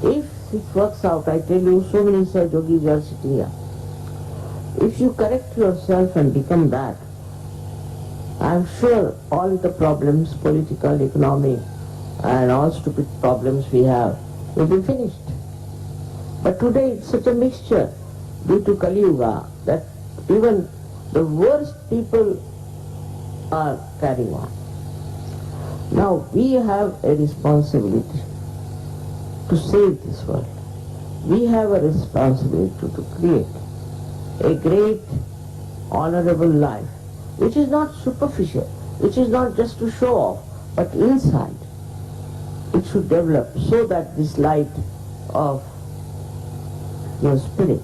If it works out, I tell you, so many Saj Yogis are sitting here. If you correct yourself and become that, I am sure all the problems, political, economic, and all stupid problems we have will be finished. But today it's such a mixture due to Kali Yuga that even the worst people are carrying on. Now we have a responsibility to save this world. We have a responsibility to create a great, honorable life, which is not superficial, which is not just to show off, but inside. It should develop so that this light of your spirit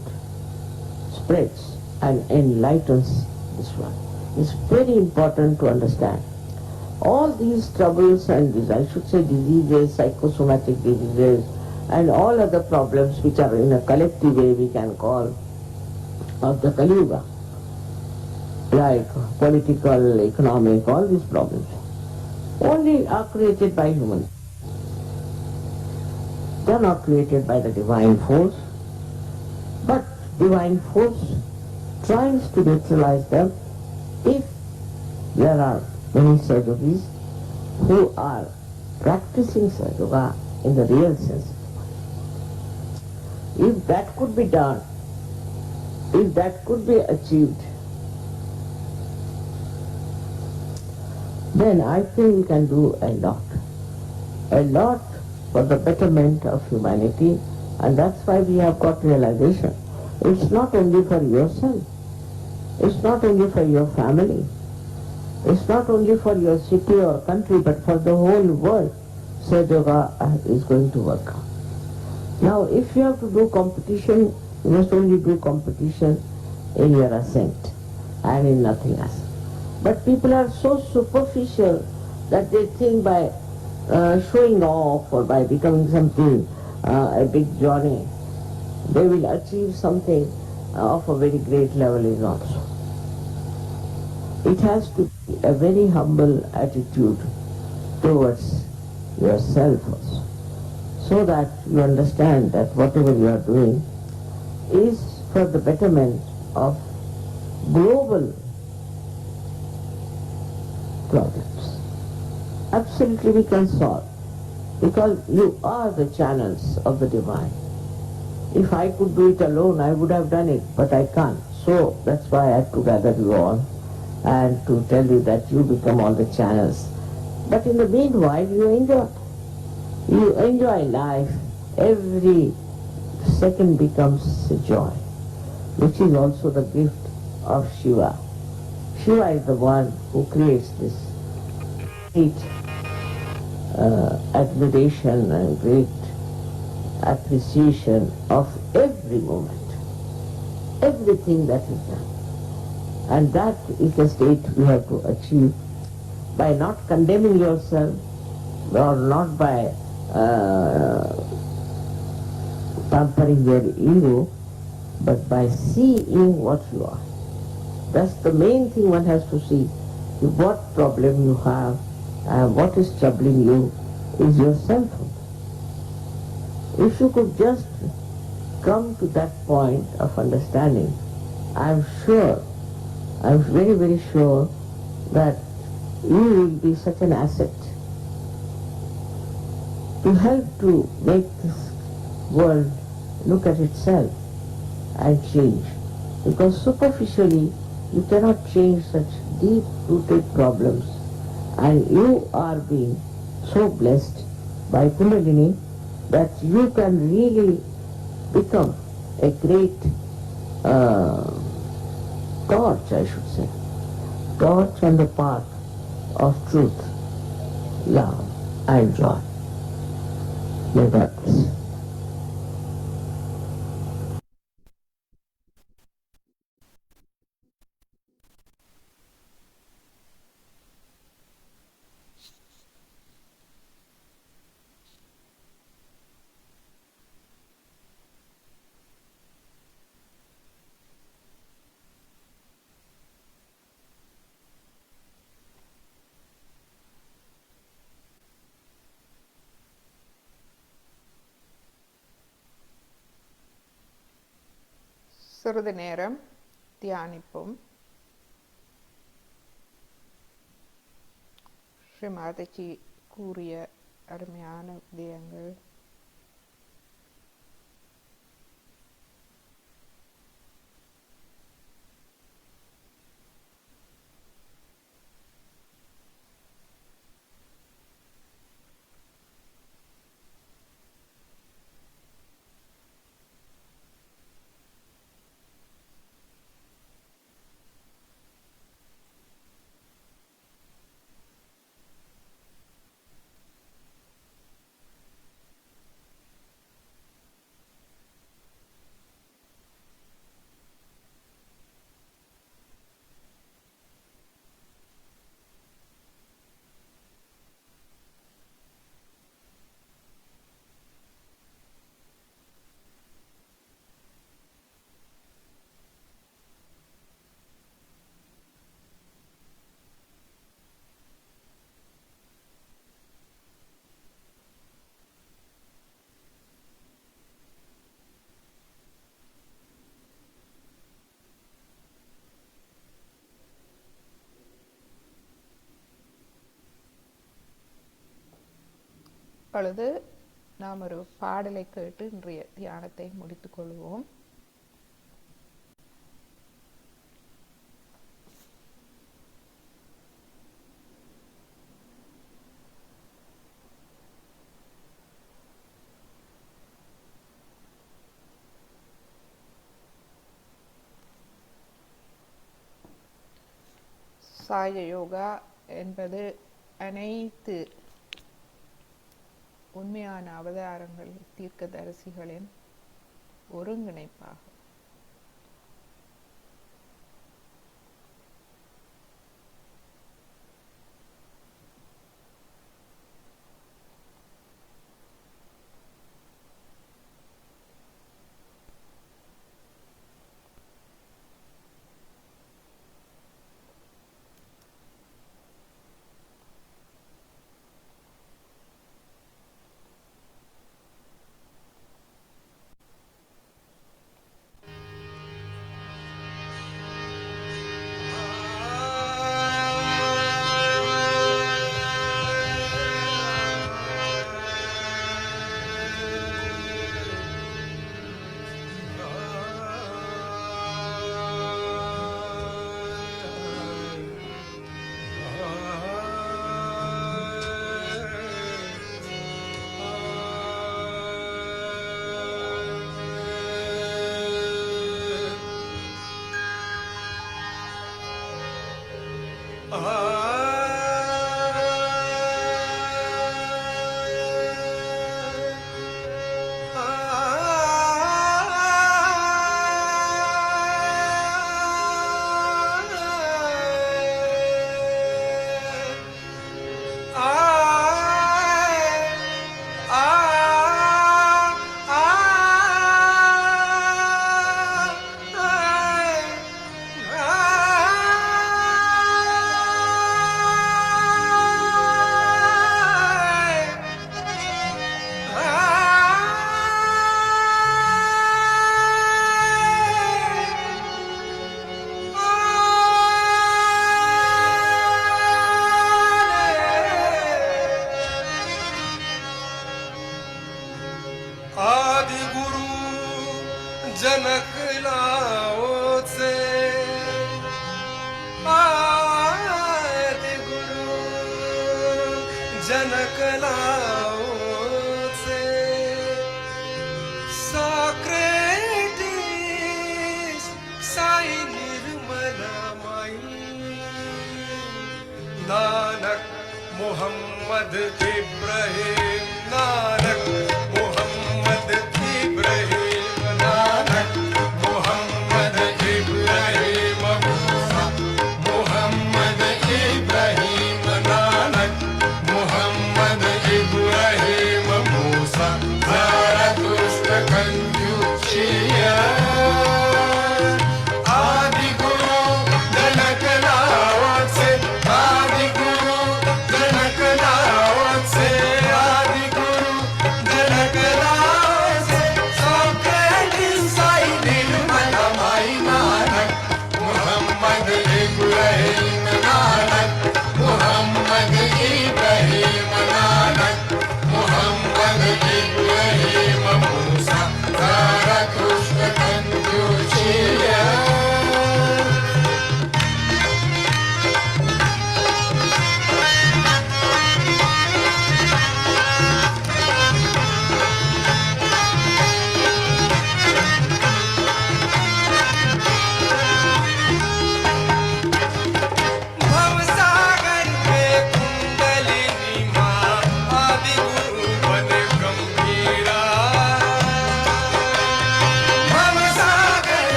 spreads and enlightens this world. It's very important to understand. All these troubles and I should say diseases, psychosomatic diseases, and all other problems which are in a collective way we can call of the Kali Yuga, like political, economic, all these problems, only are created by humans. They are not created by the divine force, but divine force tries to neutralize them if there are many Saj Yogis who are practicing Saj Yoga in the real sense. If that could be done, if that could be achieved, then I think we can do a lot for the betterment of humanity, and that's why we have got realization. It's not only for yourself, it's not only for your family, it's not only for your city or country, but for the whole world. Saj Yoga is going to work out. Now, if you have to do competition, you must only do competition in your ascent and in nothing else. But people are so superficial that they think by showing off or by becoming something, a big Johnny, they will achieve something of a very great level. Is not so. It has to be a very humble attitude towards yourself also, so that you understand that whatever you are doing is for the betterment of global problems. Absolutely we can solve, because you are the channels of the divine. If I could do it alone, I would have done it, but I can't. So that's why I had to gather you all and to tell you that you become all the channels. But in the meanwhile, you enjoy. You enjoy life. Every second becomes a joy, which is also the gift of Shiva. Shiva is the one who creates this great admiration and great appreciation of every moment, everything that is done. And that is the state we have to achieve by not condemning yourself or not by pampering your ego, but by seeing what you are. That's the main thing one has to see. What problem you have and what is troubling you is yourself. If you could just come to that point of understanding, I'm very, very sure that you will be such an asset to help to make this world look at itself and change. Because superficially, you cannot change such deep-rooted problems. And you are being so blessed by Kundalini that you can really become a great torch, I should say. Torch on the path of truth, love, and joy. May God bless. சிறிது நேரம் தியானிப்போம். ஸ்ரீ மாதாஜி கூறிய அருமையான விடயங்கள் இப்பொழுது நாம் ஒரு பாடலை கேட்டு இன்றைய தியானத்தை முடித்துக் கொள்வோம். சாய யோகா என்பது அனைத்து உண்மையான அவதாரங்கள் தீர்க்கதரிசிகளின் ஒருங்கிணைப்பாகும். मोहम्मद इब्राहिम नानक मोहम्मद इब्राहिम नानक मोहम्मद इब्राहिम मूसा मोहम्मद इब्राहिम नानक मोहम्मद इब्राहिम मूसा ज़रतुष्ट्र कंफ्यूशियस आदि गुरु जनक लावत से आदि गुरु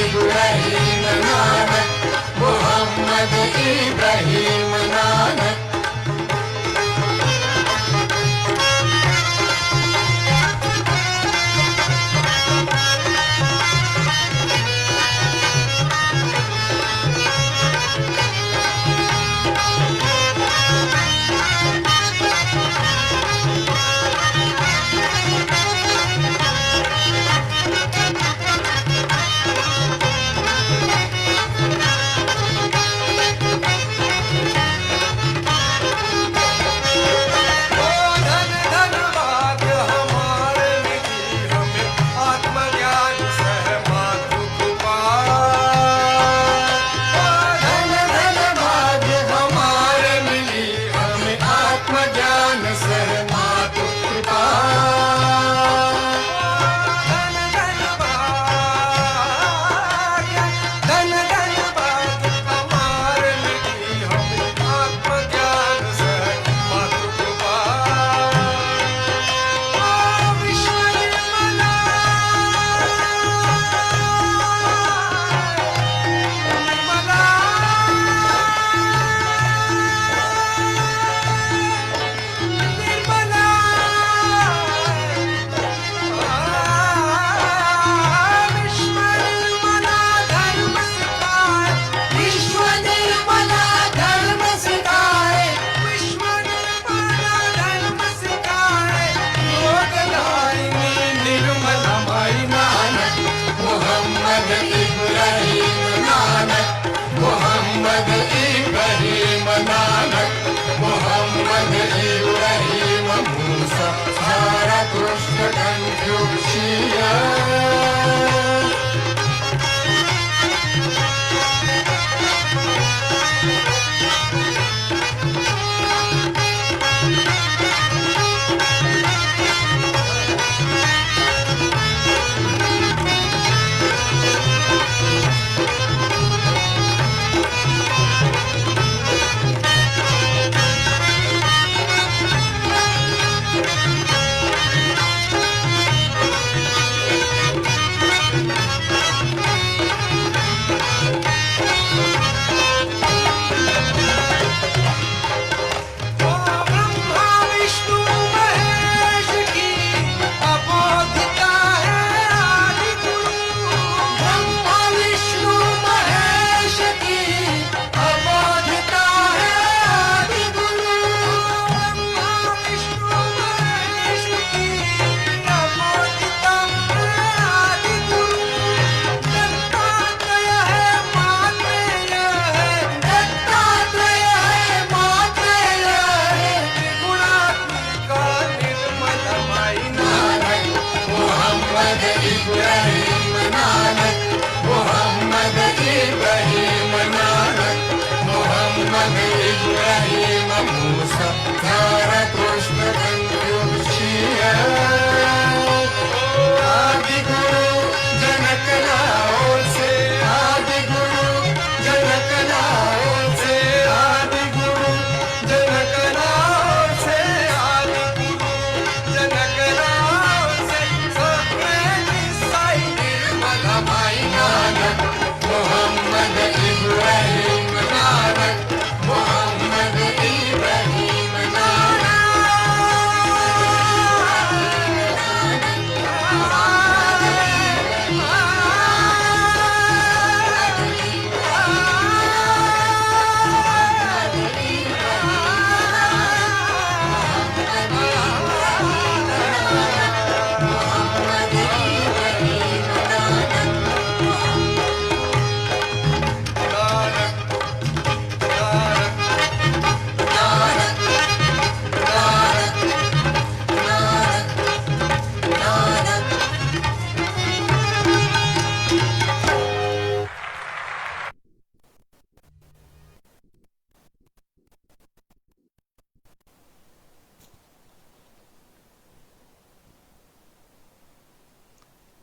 इब्राहिम नानक मोहम्मद इब्राहिम नानक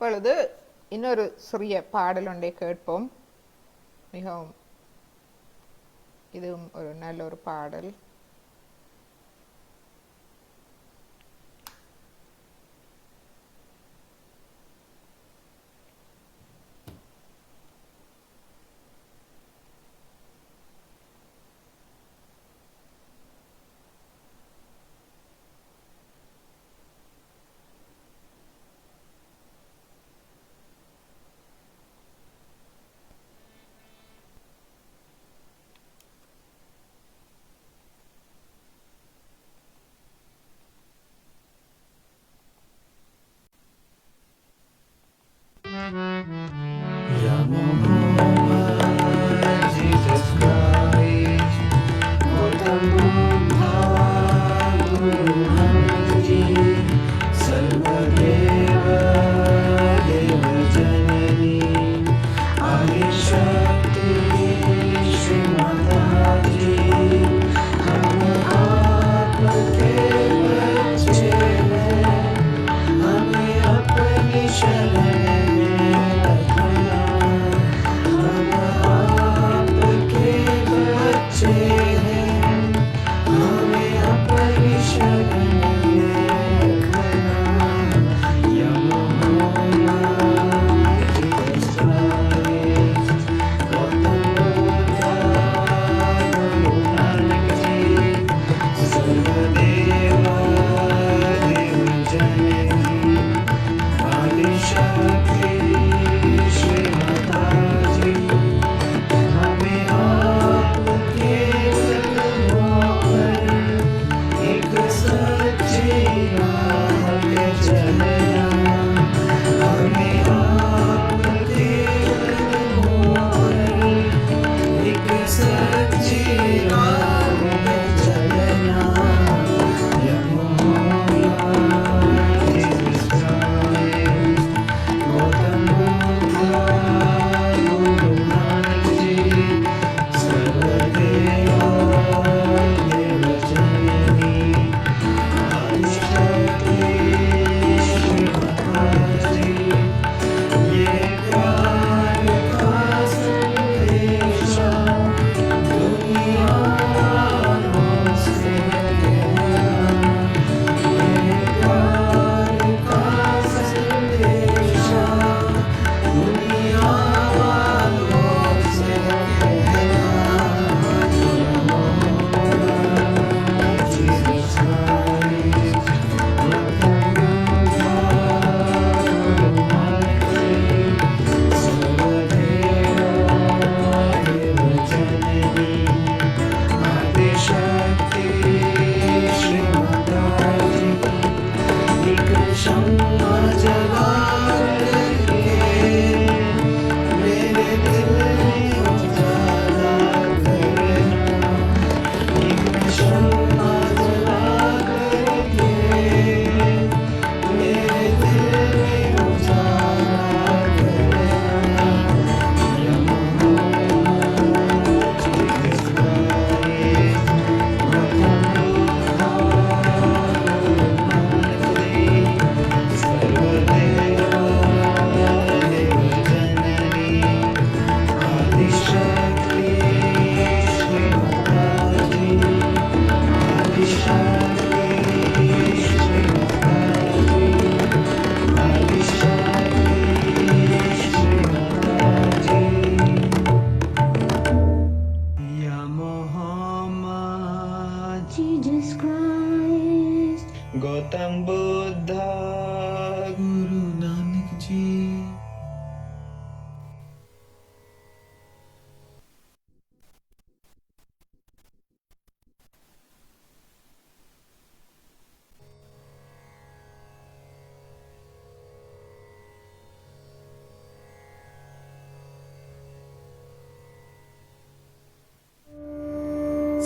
இப்பொழுது இன்னொரு சிறிய பாடல் ஒன்றை கேட்போம். மிகவும் இதுவும் ஒரு நல்ல ஒரு பாடல்.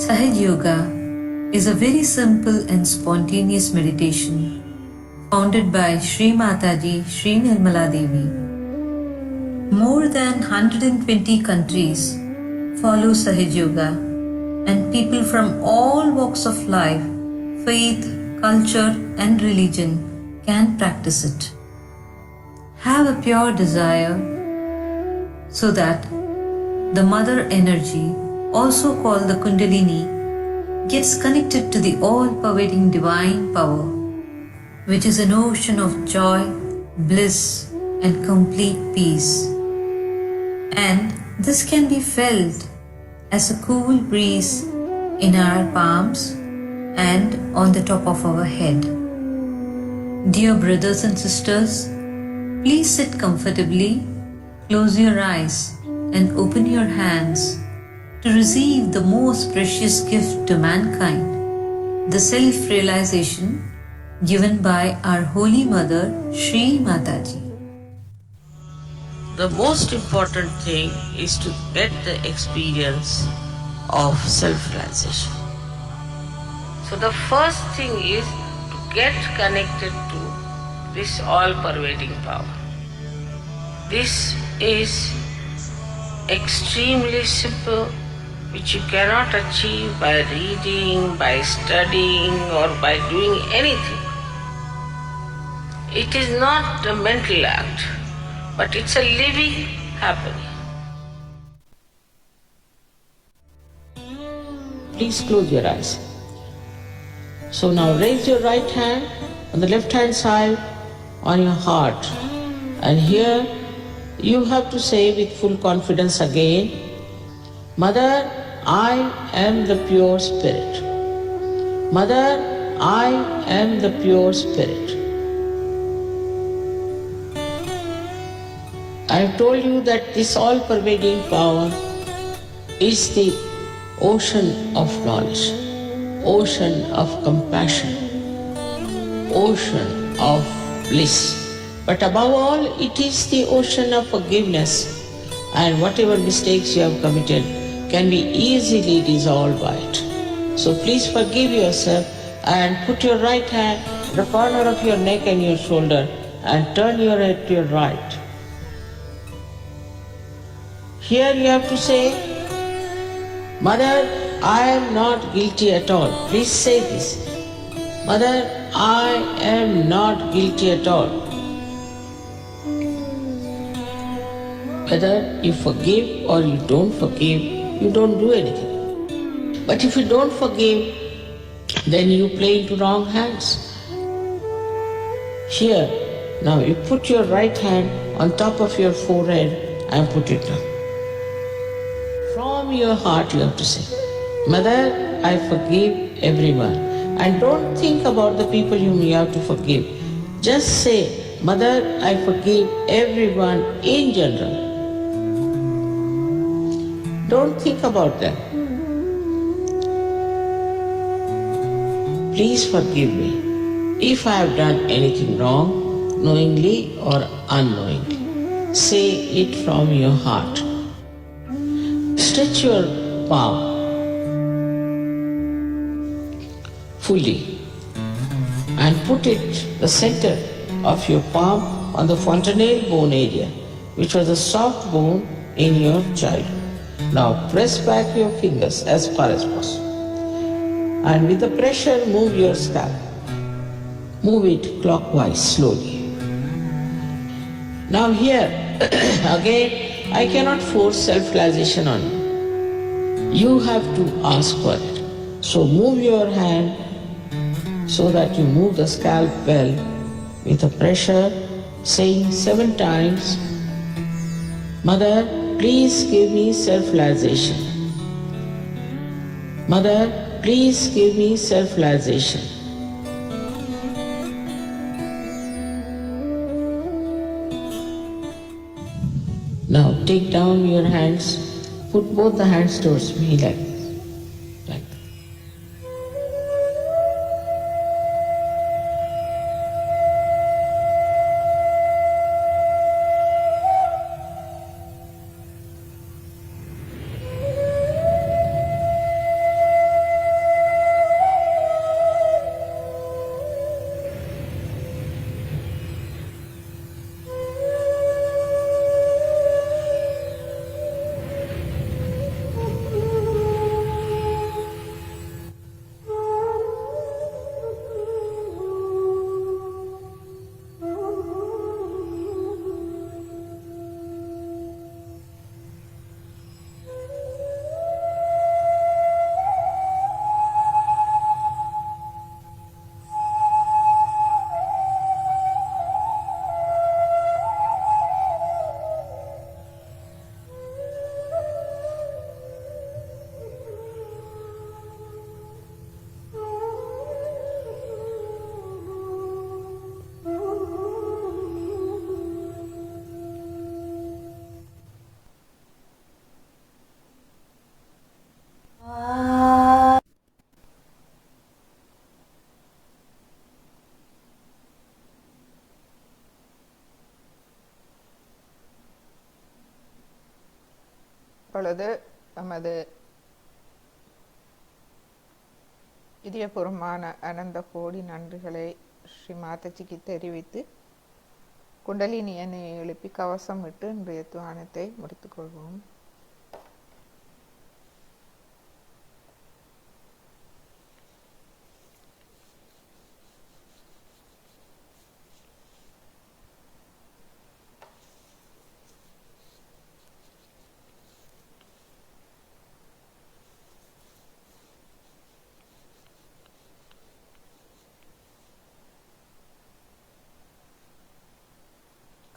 Sahaj Yoga is a very simple and spontaneous meditation founded by Sri Mataji Sri Nirmala Devi. More than 120 countries follow Sahaj Yoga, and people from all walks of life, faith, culture, and religion can practice it. Have a pure desire so that the mother energy, also called the Kundalini, gets connected to the all-pervading divine power, which is an ocean of joy, bliss, and complete peace. And this can be felt as a cool breeze in our palms and on the top of our head. Dear brothers and sisters, please sit comfortably, close your eyes, and open your hands to receive the most precious gift to mankind, the self-realization given by our Holy Mother, Sri Mataji. The most important thing is to get the experience of self-realization. So the first thing is to get connected to this all-pervading power. This is extremely simple, which you cannot achieve by reading, by studying, or by doing anything. It is not a mental act, but it's a living happening. Please close your eyes. So now raise your right hand on the left hand side on your heart, and here you have to say with full confidence again, Mother, I am the pure spirit. Mother, I am the pure spirit. I have told you that this all-pervading power is the ocean of knowledge, ocean of compassion, ocean of bliss. But above all, it is the ocean of forgiveness, and whatever mistakes you have committed can be easily dissolved by it. So please forgive yourself and put your right hand at the corner of your neck and your shoulder and turn your head to your right. Here you have to say, Mother, I am not guilty at all. Please say this. Mother, I am not guilty at all. Whether you forgive or you don't forgive, you don't do anything. But if you don't forgive, then you play into wrong hands. Here, now you put your right hand on top of your forehead and put it down. From your heart you have to say, Mother, I forgive everyone. And don't think about the people whom you have to forgive. Just say, Mother, I forgive everyone in general. Don't think about them. Please forgive me if I have done anything wrong, knowingly or unknowingly. Say it from your heart. Stretch your palm fully and put it the center of your palm on the fontanelle bone area, which was a soft bone in your childhood. Now press back your fingers as far as possible, and with the pressure move your scalp. Move it clockwise slowly. Now here again, I cannot force self-realization on you. You have to ask for it. So move your hand so that you move the scalp well with the pressure, saying 7 times, Mother, please give me self-realization. Mother, please give me self-realization. Now take down your hands, put both the hands towards me like this, like that. இப்பொழுது நமது இதயபூர்வமான அனந்த கோடி நன்றிகளை ஸ்ரீ மாதாஜிக்கு தெரிவித்து குண்டலினி எண்ணெயை எழுப்பி கவசம் விட்டு இன்றைய துவானத்தை முடித்துக்கொள்வோம்.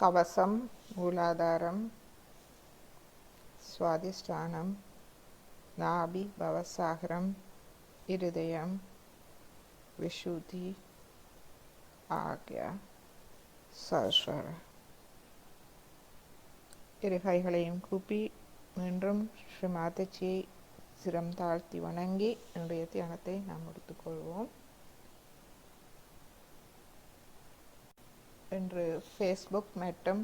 கவசம், மூலாதாரம், சுவாதிஷ்டானம், நாபி, பவசாகரம், இருதயம், விஷுதி, ஆக்யா, சஹஸ்ர. இரு கைகளையும் கூப்பி மீண்டும் ஸ்ரீ மாதாஜியை சிரம் தாழ்த்தி வணங்கி என்னுடைய தியானத்தை நாம் முடித்துக்கொள்வோம். இன்று ஃபேஸ்புக் மற்றும்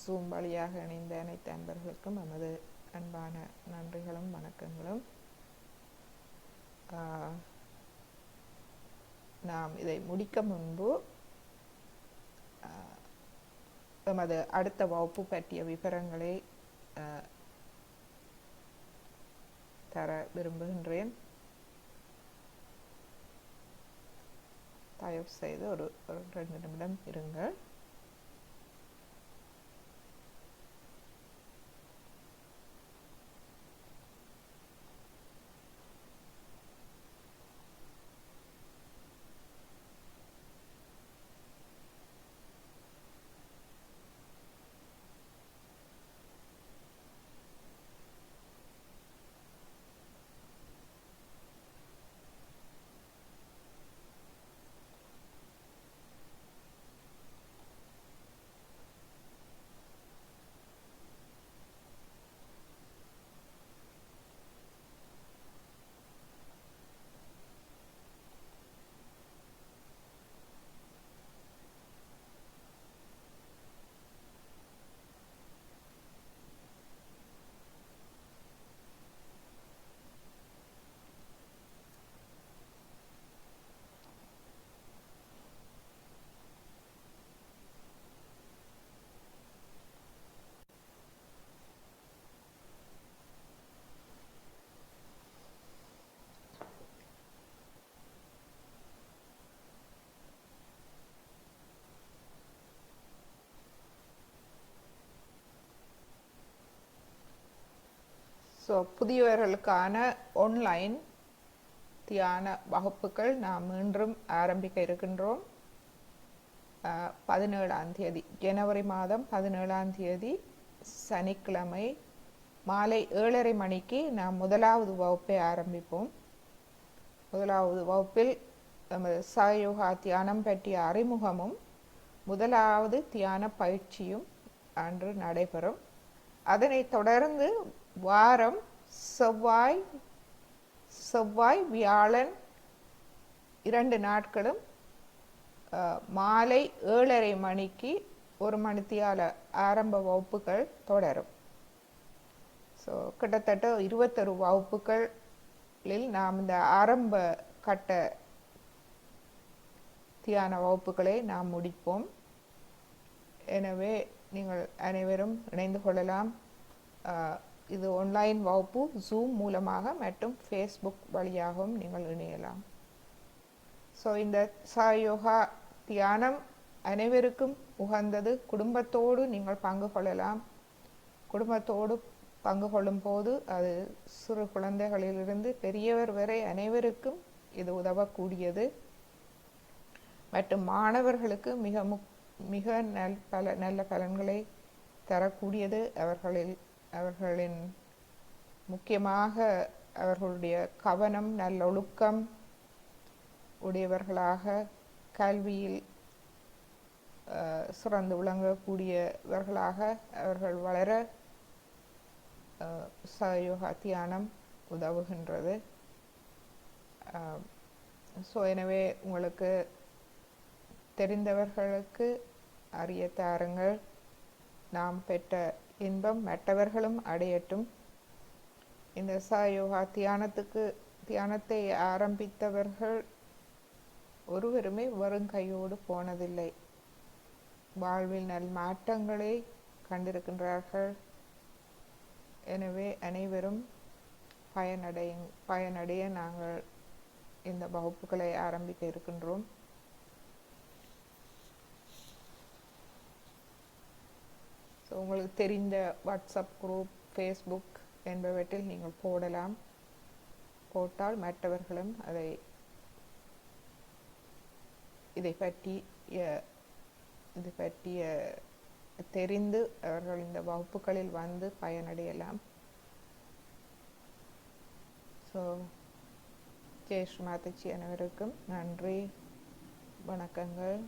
ஜூம் வழியாக இணைந்த அனைத்து அன்பர்களுக்கும் நமது அன்பான நன்றிகளும் வணக்கங்களும். நாம் இதை முடிக்க முன்பு நமது அடுத்த வகுப்பு பற்றிய விவரங்களை தர விரும்புகின்றேன். தயவு செய்து ஒரு 2 நிமிடம் இருங்கள். புதியவர்களுக்கான ஆன்லைன் தியான வகுப்புகள் நாம் மீண்டும் ஆரம்பிக்க இருக்கின்றோம். 17ஆம் தேதி, ஜனவரி மாதம் 17ஆம் தேதி சனிக்கிழமை மாலை 7:30 மணிக்கு நாம் முதலாவது வகுப்பை ஆரம்பிப்போம். முதலாவது வகுப்பில் நமது சகயோகா தியானம் பற்றிய அறிமுகமும் முதலாவது தியான பயிற்சியும் அன்று நடைபெறும். அதனைத் தொடர்ந்து வாரம் செவ்வாய் வியாழன் 2 நாட்களும் மாலை 7:30 மணிக்கு 1 மணித்தியால ஆரம்ப வகுப்புகள் தொடரும். கிட்டத்தட்ட 21 வகுப்புகளில் நாம் இந்த ஆரம்ப கட்ட தியான வகுப்புகளை நாம் முடிப்போம். எனவே நீங்கள் அனைவரும் இணைந்து கொள்ளலாம். இது ஆன்லைன் வகுப்பு ஜூம் மூலமாக மற்றும் ஃபேஸ்புக் வழியாகவும் நீங்கள் இணையலாம். இந்த சகயோகா தியானம் அனைவருக்கும் உகந்தது. குடும்பத்தோடு நீங்கள் பங்கு கொள்ளலாம். குடும்பத்தோடு பங்கு கொள்ளும் போது அது சிறு குழந்தைகளிலிருந்து பெரியவர் வரை அனைவருக்கும் இது உதவக்கூடியது மற்றும் மாணவர்களுக்கு மிக நல்ல பலன்களை தரக்கூடியது. அவர்களின் முக்கியமாக அவர்களுடைய கவனம், நல்லொழுக்கம் உடையவர்களாக, கல்வியில் சிறந்து விளங்கக்கூடியவர்களாக அவர்கள் வளர சகயோகா தியானம் உதவுகின்றது. எனவே உங்களுக்கு தெரிந்தவர்களுக்கு அறிய தாருங்கள். நாம் பெற்ற இன்பம் மற்றவர்களும் அடையட்டும். இந்த சாயோகா தியானத்தை ஆரம்பித்தவர்கள் ஒருவருமே வெறும் கையோடு போனதில்லை. வாழ்வில் நல் மாற்றங்களை கண்டிருக்கின்றார்கள். எனவே அனைவரும் பயனடைய நாங்கள் இந்த வகுப்புகளை ஆரம்பிக்க இருக்கின்றோம். ஸோ உங்களுக்கு தெரிந்த வாட்ஸ்அப் குரூப், ஃபேஸ்புக் என்பவற்றில் நீங்கள் போட்டால் மற்றவர்களும் இதை பற்றிய தெரிந்து அவர்கள் இந்த வகுப்புகளில் வந்து பயனடையலாம். ஸோ ஜெய் ஸ்ரீ மாதாஜி அனைவருக்கும் நன்றி, வணக்கங்கள்.